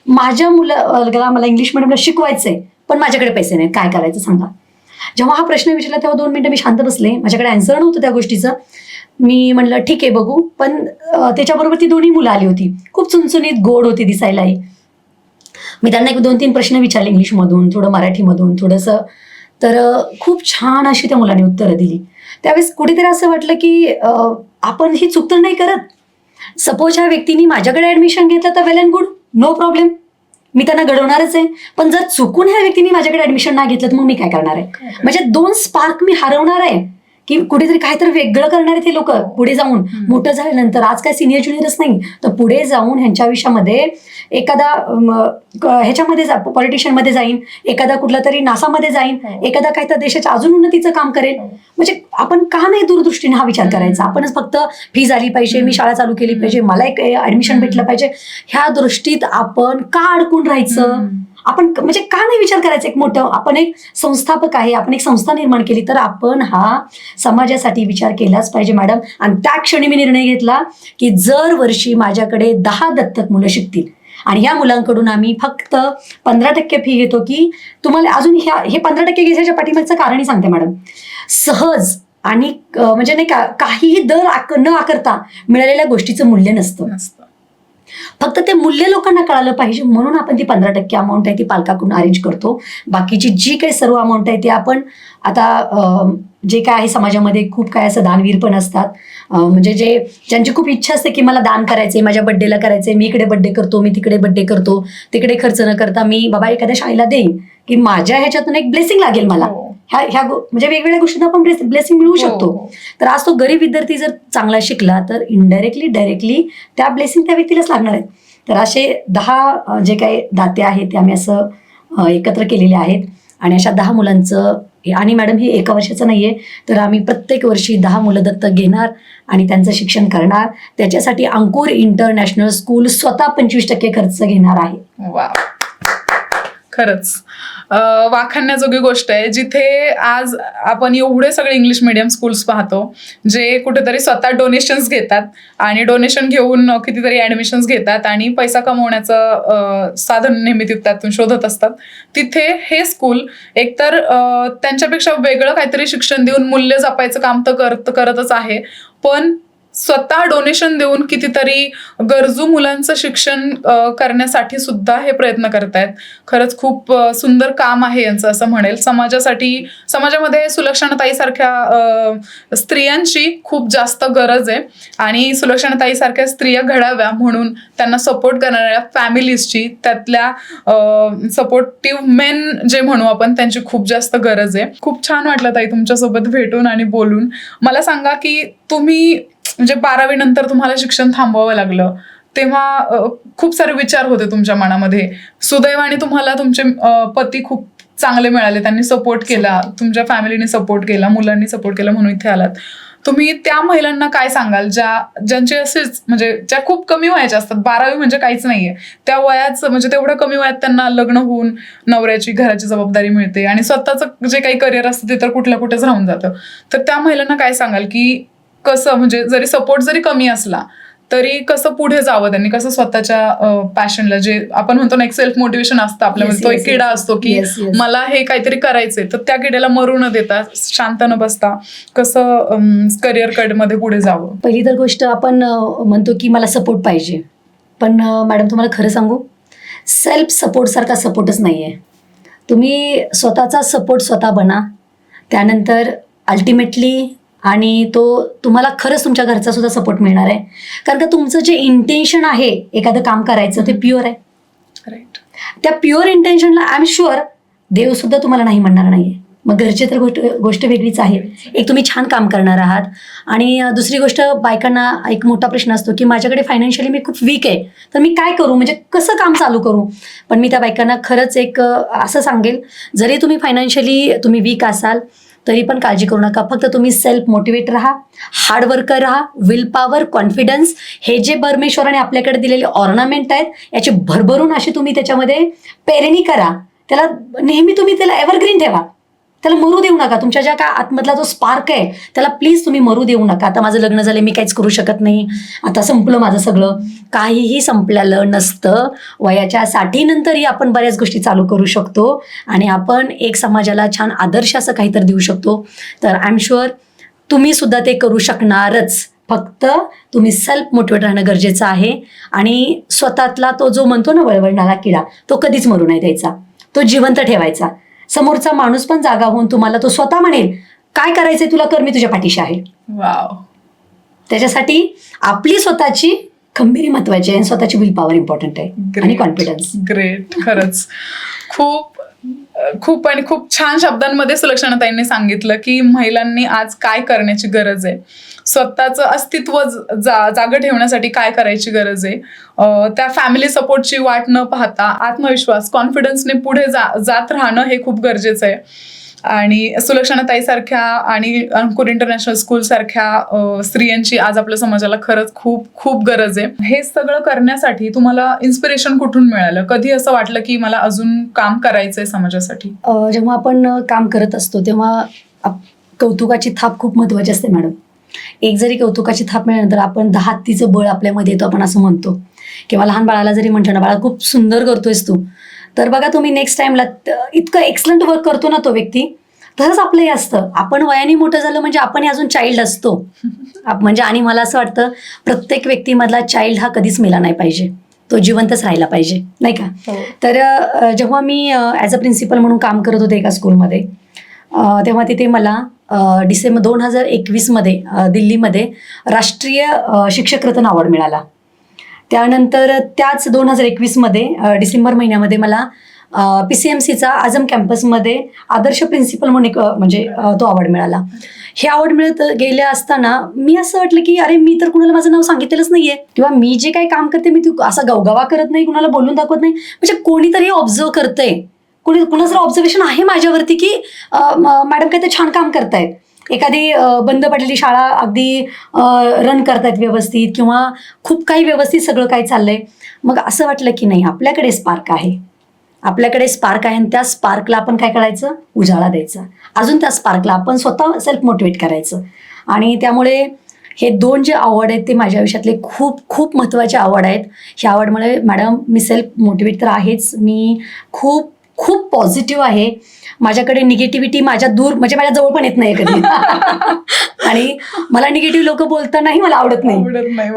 माझ्या मुलाला मला इंग्लिश मिडियमला शिकवायचंय पण माझ्याकडे पैसे नाहीत, काय करायचं सांगा. जेव्हा हा प्रश्न विचारला तेव्हा 2 मिनिटं मी शांत बसले. माझ्याकडे आन्सर नव्हतं त्या गोष्टीचं. मी म्हणलं ठीक आहे बघू. पण त्याच्याबरोबर ती दोन्ही मुलं आली होती, खूप चुनचुनीत गोड होती दिसायलाही. मी त्यांना 1-2-3 प्रश्न विचारले इंग्लिशमधून, थोडं मराठीमधून, थोडंसं. तर खूप छान अशी त्या मुलांनी उत्तरं दिली. त्यावेळेस कुठेतरी असं वाटलं की आपण ही चूक तर नाही करत. सपोज ह्या व्यक्तीने माझ्याकडे ऍडमिशन घेतलं तर वेल अँड गुड, नो प्रॉब्लेम, मी त्यांना घडवणारच आहे. पण जर चुकून ह्या व्यक्तीने माझ्याकडे ऍडमिशन नाही घेतलं तर मग मी काय करणार आहे? म्हणजे 2 स्पार्क मी हरवणार आहे की कुठेतरी काहीतरी वेगळं करणार आहे ते लोक पुढे जाऊन. मोठं झाल्यानंतर आज काय सिनियर ज्युनियरच नाही तर पुढे जाऊन ह्यांच्या आयुष्यामध्ये एखादा ह्याच्यामध्ये पॉलिटिशियन मध्ये जाईन, एखादा कुठला तरी नासामध्ये जाईन, एखादा काहीतरी देशाच्या अजून उन्नतीचं काम करेल. म्हणजे आपण का नाही दूरदृष्टीने हा विचार करायचा? आपणच फक्त फी झाली पाहिजे, मी शाळा चालू केली पाहिजे, मला एक ऍडमिशन भेटलं पाहिजे, ह्या दृष्टीत आपण का अडकून राहायचं? आपण म्हणजे का नाही विचार करायचा? एक मोठं आपण एक संस्थापक आहे, आपण एक संस्था निर्माण केली तर आपण हा समाजासाठी विचार केलाच पाहिजे मॅडम. आणि त्या क्षणी मी निर्णय घेतला की जर वर्षी माझ्याकडे 10 दत्तक मुलं शिकतील आणि ह्या मुलांकडून आम्ही फक्त 15% फी घेतो, की तुम्हाला अजून हे 15% घेण्याच्या पाठीमागचं कारणही सांगते मॅडम. सहज आणि म्हणजे नाही का काहीही दर न आकारता मिळालेल्या गोष्टीचं मूल्य नसतं. फक्त ते मूल्य लोकांना कळालं पाहिजे म्हणून आपण ती 15% अमाऊंट आहे ती पालकाकडून अरेंज करतो. बाकीची जी काही सर्व अमाऊंट आहे ती आपण आता जे काय आहे समाजामध्ये खूप काय असं दानवीर पण असतात, म्हणजे ज्यांची खूप इच्छा असते की मला दान करायचंय, माझ्या बड्डेला करायचंय, मी इकडे बड्डे करतो, मी तिकडे बड्डे करतो, तिकडे खर्च न करता मी बाबा एखाद्या शाळेला देईन की माझ्या ह्याच्यातून एक ब्लेसिंग लागेल मला. ह्या म्हणजे वेगवेगळ्या गोष्टींना आपण ब्लेसिंग मिळवू शकतो. तर आज तो गरीब विद्यार्थी जर चांगला शिकला तर इनडायरेक्टली डायरेक्टली त्या ब्लेसिंग त्या व्यक्तीलाच लागणार आहेत. तर असे 10 जे काही दाते आहेत ते आम्ही असं एकत्र केलेले आहेत आणि अशा 10 मुलांचं. आणि मॅडम हे 1 वर्षाचं नाहीये, तर आम्ही प्रत्येक वर्षी 10 मुलं दत्तक घेणार आणि त्यांचं शिक्षण करणार. त्याच्यासाठी अंकुर इंटरनॅशनल स्कूल स्वतः 25% खर्च घेणार आहे. वा, खरंच वाखाणण्याजोगी गोष्ट आहे. जिथे आज आपण एवढे सगळे इंग्लिश मिडियम स्कूल्स पाहतो जे कुठेतरी स्वतः डोनेशन्स घेतात आणि डोनेशन घेऊन कितीतरी ऍडमिशन्स घेतात आणि पैसा कमवण्याचं साधन नेहमी त्यातून शोधत असतात, तिथे हे स्कूल एकतर त्यांच्यापेक्षा वेगळं काहीतरी शिक्षण देऊन मूल्य जपायचं काम तर करतच आहे, पण स्वतः डोनेशन देऊन कितीतरी गरजू मुलांचं शिक्षण करण्यासाठी सुद्धा हे प्रयत्न करतायत. खरंच खूप सुंदर काम आहे यांचं असं म्हणेल. समाजामध्ये सुलक्षणाताईसारख्या स्त्रियांची खूप जास्त गरज आहे आणि सुलक्षणाताईसारख्या स्त्रिया घडाव्या म्हणून त्यांना सपोर्ट करणाऱ्या फॅमिलीजची, त्यातल्या सपोर्टिव्ह मेन जे म्हणू आपण, त्यांची खूप जास्त गरज आहे. खूप छान वाटलं ताई तुमच्यासोबत भेटून आणि बोलून. मला सांगा की तुम्ही म्हणजे 12वी नंतर तुम्हाला शिक्षण थांबवावं लागलं तेव्हा खूप सारे विचार होते तुमच्या मनामध्ये. सुदैवाने तुम्हाला तुमचे पती खूप चांगले मिळाले, त्यांनी सपोर्ट केला, तुमच्या फॅमिलीने सपोर्ट केला, मुलांनी सपोर्ट केला म्हणून इथे आलात. तुम्ही त्या महिलांना काय सांगाल ज्यांचे असेच म्हणजे ज्या खूप कमी वयाच्या असतात, 12वी म्हणजे काहीच नाहीये, त्या वयाचं म्हणजे तेवढ्या कमी वयात त्यांना लग्न होऊन नवऱ्याची घराची जबाबदारी मिळते आणि स्वतःचं जे काही करिअर असतं ते तर कुठल्या कुठेच राहून जातं, तर त्या महिलांना काय सांगाल की कसं म्हणजे जरी सपोर्ट जरी कमी असला तरी कसं पुढे जावं त्यांनी, कसं स्वतःच्या पॅशनला, जे आपण म्हणतो ना एक सेल्फ मोटिवेशन असतं आपल्यामध्ये, तो एक किडा असतो की मला हे काहीतरी करायचंय, तर त्या किड्याला मरू न देता, शांत न बसता कसं करिअर मध्ये पुढे जावं? पहिली तर गोष्ट आपण म्हणतो की मला सपोर्ट पाहिजे, पण मॅडम तुम्हाला खरं सांगू, सेल्फ सपोर्ट सारखा सपोर्टच नाहीये. तुम्ही स्वतःचा सपोर्ट स्वतः बना, त्यानंतर अल्टिमेटली आणि तो तुम्हाला खरंच तुमच्या घरचा सुद्धा सपोर्ट मिळणार आहे. कारण का तुमचं जे इंटेन्शन आहे एखादं काम करायचं ते प्युअर आहे. राईट. त्या प्युअर इंटेन्शनला आय एम शुअर देव सुद्धा तुम्हाला नाही म्हणणार नाहीये. मग घरची तर गोष्ट वेगळीच आहे. एक तुम्ही छान काम करणार आहात. आणि दुसरी गोष्ट, बायकांना एक मोठा प्रश्न असतो की माझ्याकडे फायनान्शियली मी खूप वीक आहे, तर मी काय करू, म्हणजे कसं काम चालू करू. पण मी त्या बायकांना खरंच एक असं सांगेल, जरी तुम्ही फायनान्शियली वीक असाल तरी पण काळजी करू नका. फक्त तुम्ही सेल्फ मोटिवेट राहा, हार्डवर्कर राहा, विल पॉवर, कॉन्फिडन्स, हे जे परमेश्वराने आपल्याकडे दिलेले ऑर्नामेंट आहेत याची भरभरून अशी तुम्ही त्याच्यामध्ये पेरणी करा. त्याला नेहमी तुम्ही त्याला एव्हरग्रीन ठेवा, त्याला मरू देऊ नका. तुमच्या ज्या काय आतमधला जो स्पार्क आहे त्याला प्लीज तुम्ही मरू देऊ नका. आता माझं लग्न झालं, मी काहीच करू शकत नाही, आता संपलं माझं सगळं. काहीही संपलेलं नसतं. वयाच्या 60 नंतरही आपण बऱ्याच गोष्टी चालू करू शकतो आणि आपण एक समाजाला छान आदर्श असं काहीतरी देऊ शकतो. तर आय एम शुअर तुम्ही सुद्धा ते करू शकणारच. फक्त तुम्ही सेल्फ मोटिवेट राहणं गरजेचं आहे आणि स्वतःतला तो जो म्हणतो ना वळवळणारा किडा, तो कधीच मरू नाही द्यायचा, तो जिवंत ठेवायचा. समोरचा माणूस पण जागा होऊन तुम्हाला तो स्वतः म्हणेल काय करायचंय तुला कर, मी तुझ्या पाठीशी आहे. वाव. त्याच्यासाठी आपली स्वतःची खंबीरी महत्वाची आहे आणि स्वतःची विल पॉवर इम्पॉर्टंट आहे आणि कॉन्फिडन्स. ग्रेट. खरंच खूप खूप आणि खूप छान शब्दांमध्ये सुलक्षणाताईंनी सांगितलं की महिलांनी आज काय करण्याची गरज आहे, स्वतःचं अस्तित्व जागं ठेवण्यासाठी काय करायची गरज आहे, त्या फॅमिली सपोर्टची वाट न पाहता आत्मविश्वास, कॉन्फिडन्सने पुढे जात राहणं हे खूप गरजेचं आहे. आणि सुलक्षणाताई सारख्या आणि अंकुर इंटरनॅशनल स्कूल सारख्या स्त्रियांची आज आपल्या समाजाला खरंच खूप खूप गरज आहे. हे सगळं करण्यासाठी तुम्हाला इन्स्पिरेशन कुठून मिळालं? कधी असं वाटलं की मला अजून काम करायचंय समाजासाठी? जेव्हा आपण काम करत असतो तेव्हा कौतुकाची थाप खूप महत्वाची असते मॅडम. एक जरी कौतुकाची थाप मिळाल्यानंतर आपण 10 हत्तीचं बळ आपल्यामध्ये येतो, आपण असं म्हणतो. किंवा लहान बाळाला जरी म्हटलं ना, बाळा खूप सुंदर करतोयस तू, तर बघा तुम्ही नेक्स्ट टाइमला इतकं एक्सलंट वर्क करतो ना तो व्यक्ती. तसंच आपलंही असतं. आपण वयाने मोठं झालं म्हणजे आपण अजून चाइल्ड असतो म्हणजे. आणि मला असं वाटतं प्रत्येक व्यक्तीमधला चाइल्ड हा कधीच मेला नाही पाहिजे, तो जिवंतच राहिला पाहिजे, नाही का? तर जेव्हा मी ॲज अ प्रिन्सिपल म्हणून काम करत होते एका स्कूलमध्ये, तेव्हा तिथे मला डिसेंबर 2021 दिल्लीमध्ये राष्ट्रीय शिक्षक रत्न अवॉर्ड मिळाला. त्यानंतर त्याच 2021 डिसेंबर महिन्यामध्ये मला PCMCचा आझम कॅम्पसमध्ये आदर्श प्रिन्सिपल म्हणून म्हणजे तो अवॉर्ड मिळाला. हे अवॉर्ड मिळत गेले असताना मी असं वाटलं की अरे मी तर कुणाला माझं नाव सांगितलेलंच नाहीये, किंवा मी जे काही काम करते मी असा गवगवा करत नाही, कुणाला बोलून दाखवत नाही. म्हणजे कोणीतरी ऑब्झर्व करतंय, कुणाचं ऑब्झर्वेशन आहे माझ्यावरती की मॅडम काय ते छान काम करतायत. एखादी बंद पडलेली शाळा अगदी रन करतायत व्यवस्थित, किंवा खूप काही व्यवस्थित सगळं काही चाललंय. मग असं वाटलं की नाही, आपल्याकडे स्पार्क आहे, आणि त्या स्पार्कला आपण काय करायचं, उजाळा द्यायचा. अजून त्या स्पार्कला आपण स्वतः सेल्फ मोटिवेट करायचं. आणि त्यामुळे हे 2 जे अवॉर्ड आहेत ते माझ्या आयुष्यातले खूप खूप महत्त्वाचे अवॉर्ड आहेत. ह्या अवॉर्डमुळे मॅडम मी सेल्फ मोटिवेट तर आहेच, मी खूप खूप पॉझिटिव्ह आहे. माझ्याकडे निगेटिव्हिटी माझ्या जवळ पण येत नाही कधी. आणि मला निगेटिव्ह लोक बोलतानाही मला आवडत नाही.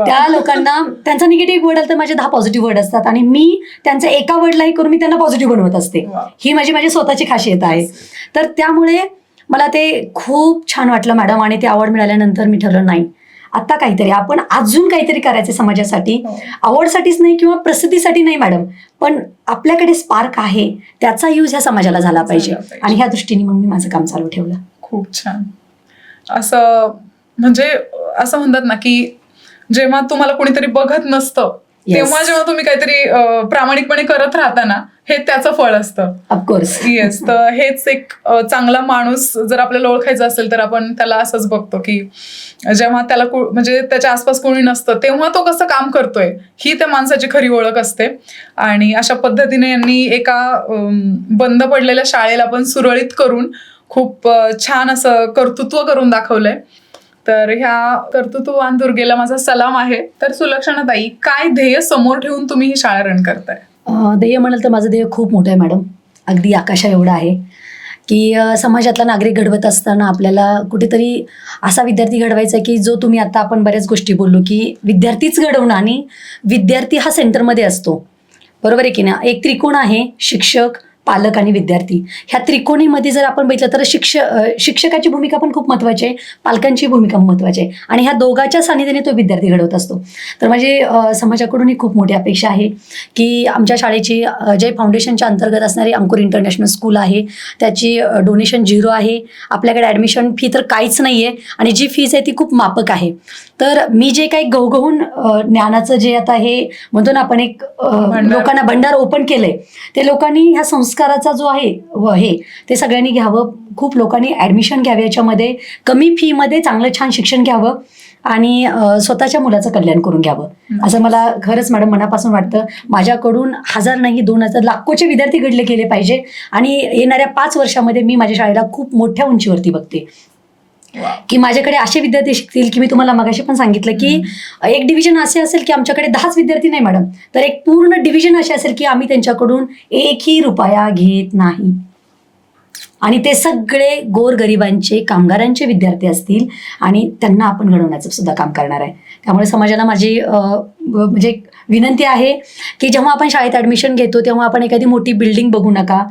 त्या लोकांना त्यांचा निगेटिव्ह वर्ड आला तर माझे 10 पॉझिटिव्ह वर्ड असतात आणि मी त्यांचा एका वर्डलाही करून मी त्यांना पॉझिटिव्ह बनवत असते. ही माझी स्वतःची खासियत आहे. तर त्यामुळे मला ते खूप छान वाटलं मॅडम. आणि ते अवॉर्ड मिळाल्यानंतर मी ठरवलं नाही, आता काहीतरी आपण अजून काहीतरी करायचं समाजासाठी. अवॉर्डसाठीच नाही किंवा प्रसिद्धीसाठी नाही मॅडम, पण आपल्याकडे स्पार्क आहे, त्याचा यूज ह्या समाजाला झाला पाहिजे. आणि ह्या दृष्टीने मग मी माझं काम चालू ठेवलं. खूप छान. असं म्हणजे असं म्हणतात ना की जेव्हा तुम्हाला कोणीतरी बघत नसतं तेव्हा जेव्हा तुम्ही काहीतरी प्रामाणिकपणे करत राहता ना, हे त्याचं फळ असतं. ऑफकोर्स. येस. तर हेच एक चांगला माणूस जर आपल्याला ओळखायचा असेल तर आपण त्याला असंच बघतो की जेव्हा त्याला म्हणजे त्याच्या आसपास कोणी नसतं तेव्हा तो कसं काम करतोय ही त्या माणसाची खरी ओळख असते. आणि अशा पद्धतीने यांनी एका बंद पडलेल्या शाळेला पण सुरळीत करून खूप छान असं कर्तृत्व करून दाखवलंय. तर ह्या कर्तृत्ववान दुर्गेला माझा सलाम आहे. तर सुलक्षणाताई, काय ध्येय समोर ठेवून तुम्ही ही शाळा रन करताय? ध्येय म्हणाल तर माझं ध्येय खूप मोठं आहे मॅडम, अगदी आकाशा एवढं आहे की समाजातला नागरिक घडवत असताना आपल्याला कुठेतरी असा विद्यार्थी घडवायचा की जो तुम्ही आता आपण बऱ्याच गोष्टी बोललो की विद्यार्थीच घडवणं, आणि विद्यार्थी हा सेंटरमध्ये असतो, बरोबर आहे की ना? एक त्रिकोण आहे, शिक्षक, पालक आणि विद्यार्थी. ह्या त्रिकोणीमध्ये जर आपण बघितलं तर शिक्षकाची भूमिका पण खूप महत्त्वाची आहे, पालकांची भूमिका महत्त्वाची आहे, आणि ह्या दोघांच्या सानिध्याने तो विद्यार्थी घडवत असतो. तर माझी समाजाकडूनही खूप मोठी अपेक्षा आहे की आमच्या शाळेची जय फाउंडेशनच्या अंतर्गत असणारी अंकुर इंटरनॅशनल स्कूल आहे, त्याची डोनेशन 0 आहे. आपल्याकडे ॲडमिशन फी तर काहीच नाही आहे, आणि जी फीज आहे ती खूप माफक आहे. तर मी जे काही घवघवून ज्ञानाचं जे आता हे म्हणतो ना आपण एक लोकांना भंडार ओपन केलंय, ते लोकांनी ह्या संस्काराचा जो आहे हे ते सगळ्यांनी घ्यावं. खूप लोकांनी ॲडमिशन घ्यावे याच्यामध्ये, कमी फीमध्ये चांगलं छान शिक्षण घ्यावं आणि स्वतःच्या मुलाचं कल्याण करून घ्यावं असं मला खरंच मॅडम मनापासून वाटतं. माझ्याकडून 1000 नाही 2000 लाखोचे विद्यार्थी घडले गेले पाहिजे आणि येणाऱ्या 5 वर्षामध्ये मी माझ्या शाळेला खूप मोठ्या उंचीवरती बघते की माझ्याकडे असे विद्यार्थी शिकतील की मी तुम्हाला मगाशी पण सांगितलं की एक डिव्हिजन असे असेल की आमच्याकडे 10च विद्यार्थी नाही मॅडम, तर एक पूर्ण डिव्हिजन असे असेल की आम्ही त्यांच्याकडून 1ही रुपया घेत नाही आणि ते सगळे गोरगरिबांचे कामगारांचे विद्यार्थी असतील आणि त्यांना आपण घडवण्याचं सुद्धा काम करणार आहे. त्यामुळे समाजाला माझी म्हणजे विनंती आहे की जेव्हा आपण शाळेत ॲडमिशन घेतो तेव्हा आपण एखादी मोठी बिल्डिंग बघू नका.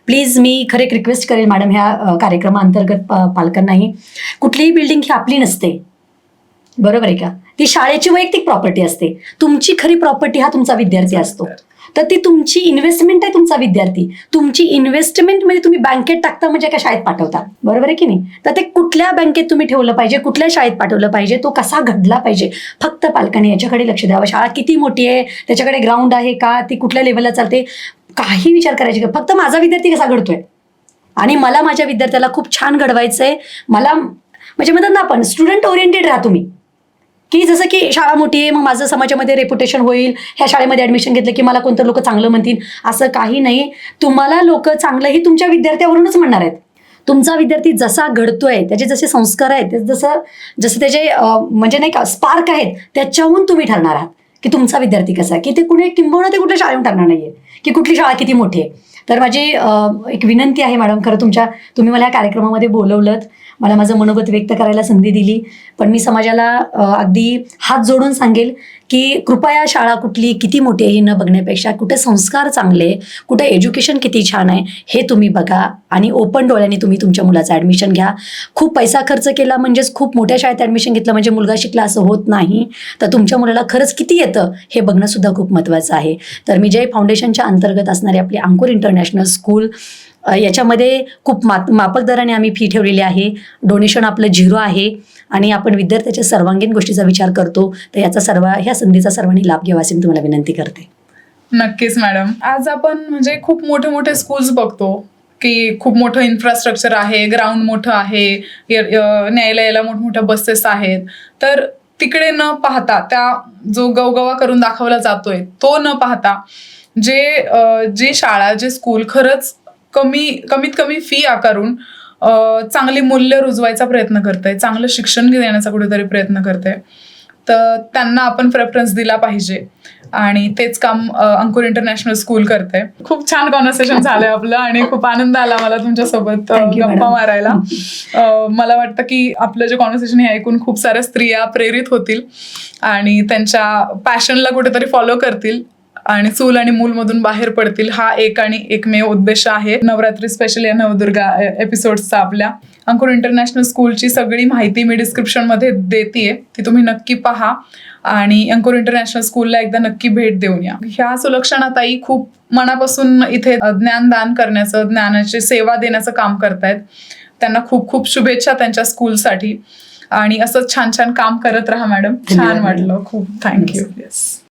प्लीज मी खरे रिक्वेस्ट करेल मॅडम ह्या कार्यक्रमाअंतर्गत पालकांनाही, कुठलीही बिल्डिंग ही आपली नसते, बरोबर आहे का? ती शाळेची वैयक्तिक प्रॉपर्टी असते. तुमची खरी प्रॉपर्टी हा तुमचा विद्यार्थी असतो. तर ती तुमची इन्व्हेस्टमेंट आहे, तुमचा विद्यार्थी. तुमची इन्व्हेस्टमेंट म्हणजे तुम्ही बँकेत टाकता म्हणजे एका शाळेत पाठवता, बरोबर आहे की नाही? तर ते कुठल्या बँकेत तुम्ही ठेवलं पाहिजे, कुठल्या शाळेत पाठवलं पाहिजे, तो कसा घडला पाहिजे, फक्त पालकांनी याच्याकडे लक्ष द्यावं. शाळा किती मोठी आहे, त्याच्याकडे ग्राउंड आहे का, ती कुठल्या लेवलला चालते, काही विचार करायचे का, फक्त माझा विद्यार्थी कसा घडतोय आणि मला माझ्या विद्यार्थ्याला खूप छान घडवायचंय. मला म्हणजे म्हणतात ना आपण स्टुडंट ओरिएंटेड राहा तुम्ही, की जसं की शाळा मोठी आहे मग माझं समाजामध्ये रेप्युटेशन होईल, ह्या शाळेमध्ये ॲडमिशन घेतलं की मला कोणतं लोक चांगलं म्हणतील, असं काही नाही. तुम्हाला लोक चांगलंही तुमच्या विद्यार्थ्यावरूनच म्हणणार आहेत. तुमचा विद्यार्थी जसा घडतोय, त्याचे जसे संस्कार आहेत, जसं त्याचे म्हणजे नाही का स्पार्क आहेत, त्याच्याहून तुम्ही ठरणार आहात की तुमचा विद्यार्थी कसा आहे, की ते कुठे किंबहुना ते कुठल्या शाळेहून ठरणार नाहीये की कुठली शाळा किती मोठी आहे. तर माझी एक विनंती आहे मॅडम, खरं तुम्ही मला या कार्यक्रमामध्ये बोलवलं, मला माझं मनोगत व्यक्त करायला संधी दिली, पण मी समाजाला अगदी हात जोडून सांगेल की कृपया शाळा कुठली किती मोठी आहे हे न बघण्यापेक्षा कुठे संस्कार चांगले, कुठे एज्युकेशन किती छान आहे हे तुम्ही बघा आणि ओपन डोळ्यांनी तुम्ही तुमच्या मुलाचं ॲडमिशन घ्या. खूप पैसा खर्च केला म्हणजेच खूप मोठ्या शाळेत ॲडमिशन घेतलं म्हणजे मुलगा शिकला असं होत नाही. तर तुमच्या मुलाला खरंच किती येतं हे बघणं सुद्धा खूप महत्त्वाचं आहे. तर मी जय फाउंडेशनच्या अंतर्गत असणारी आपली अंकुर इंटरनॅशनल स्कूल याच्यामध्ये खूप माफक दराने आम्ही फी ठेवलेली आहे. डोनेशन आपलं 0 आहे आणि आपण विद्यार्थ्याच्या सर्वांगीण गोष्टीचा विचार करतो. तर ह्या संधीचा सर्वांनी लाभ घ्यावा अशी मी तुम्हाला विनंती करते. नक्कीच मॅडम. आज आपण म्हणजे खूप मोठे मोठे स्कूल्स बघतो की खूप मोठं इन्फ्रास्ट्रक्चर आहे, ग्राउंड मोठं आहे, न्यायालयाला मोठमोठ्या बसेस आहेत. तर तिकडे न पाहता, त्या जो गवगवा करून दाखवला जातोय तो न पाहता जी शाळा, जे स्कूल खरंच कमीत कमी फी आकारून चांगली मूल्य रुजवायचा प्रयत्न करते, चांगलं शिक्षण देण्याचा कुठेतरी प्रयत्न करते, तर त्यांना आपण प्रेफरन्स दिला पाहिजे आणि तेच काम अंकुर इंटरनॅशनल स्कूल करते. खूप छान कॉन्व्हर्सेशन झालंय आपलं आणि खूप आनंद आला मला तुमच्यासोबत गप्पा मारायला. मला वाटतं की आपलं जे कॉन्व्हर्सेशन हे ऐकून खूप साऱ्या स्त्रिया प्रेरित होतील आणि त्यांच्या पॅशनला कुठेतरी फॉलो करतील आणि चूल आणि मूलमधून बाहेर पडतील. हा एक आणि एकमेव उद्देश आहे नवरात्री स्पेशल या नवदुर्गा एपिसोड्सचा आपल्या. अंकुर इंटरनॅशनल स्कूलची सगळी माहिती मी डिस्क्रिप्शनमध्ये देतेय, ती तुम्ही नक्की पहा आणि अंकुर इंटरनॅशनल स्कूलला एकदा नक्की भेट देऊन या. ह्या सुलक्षणाताई खूप मनापासून इथे ज्ञानदान करण्याचं, ज्ञानाची सेवा देण्याचं काम करतायत. त्यांना खूप खूप शुभेच्छा त्यांच्या स्कूलसाठी आणि असंच छान छान काम करत राहा मॅडम. छान वाटलं खूप. थँक्यू. येस.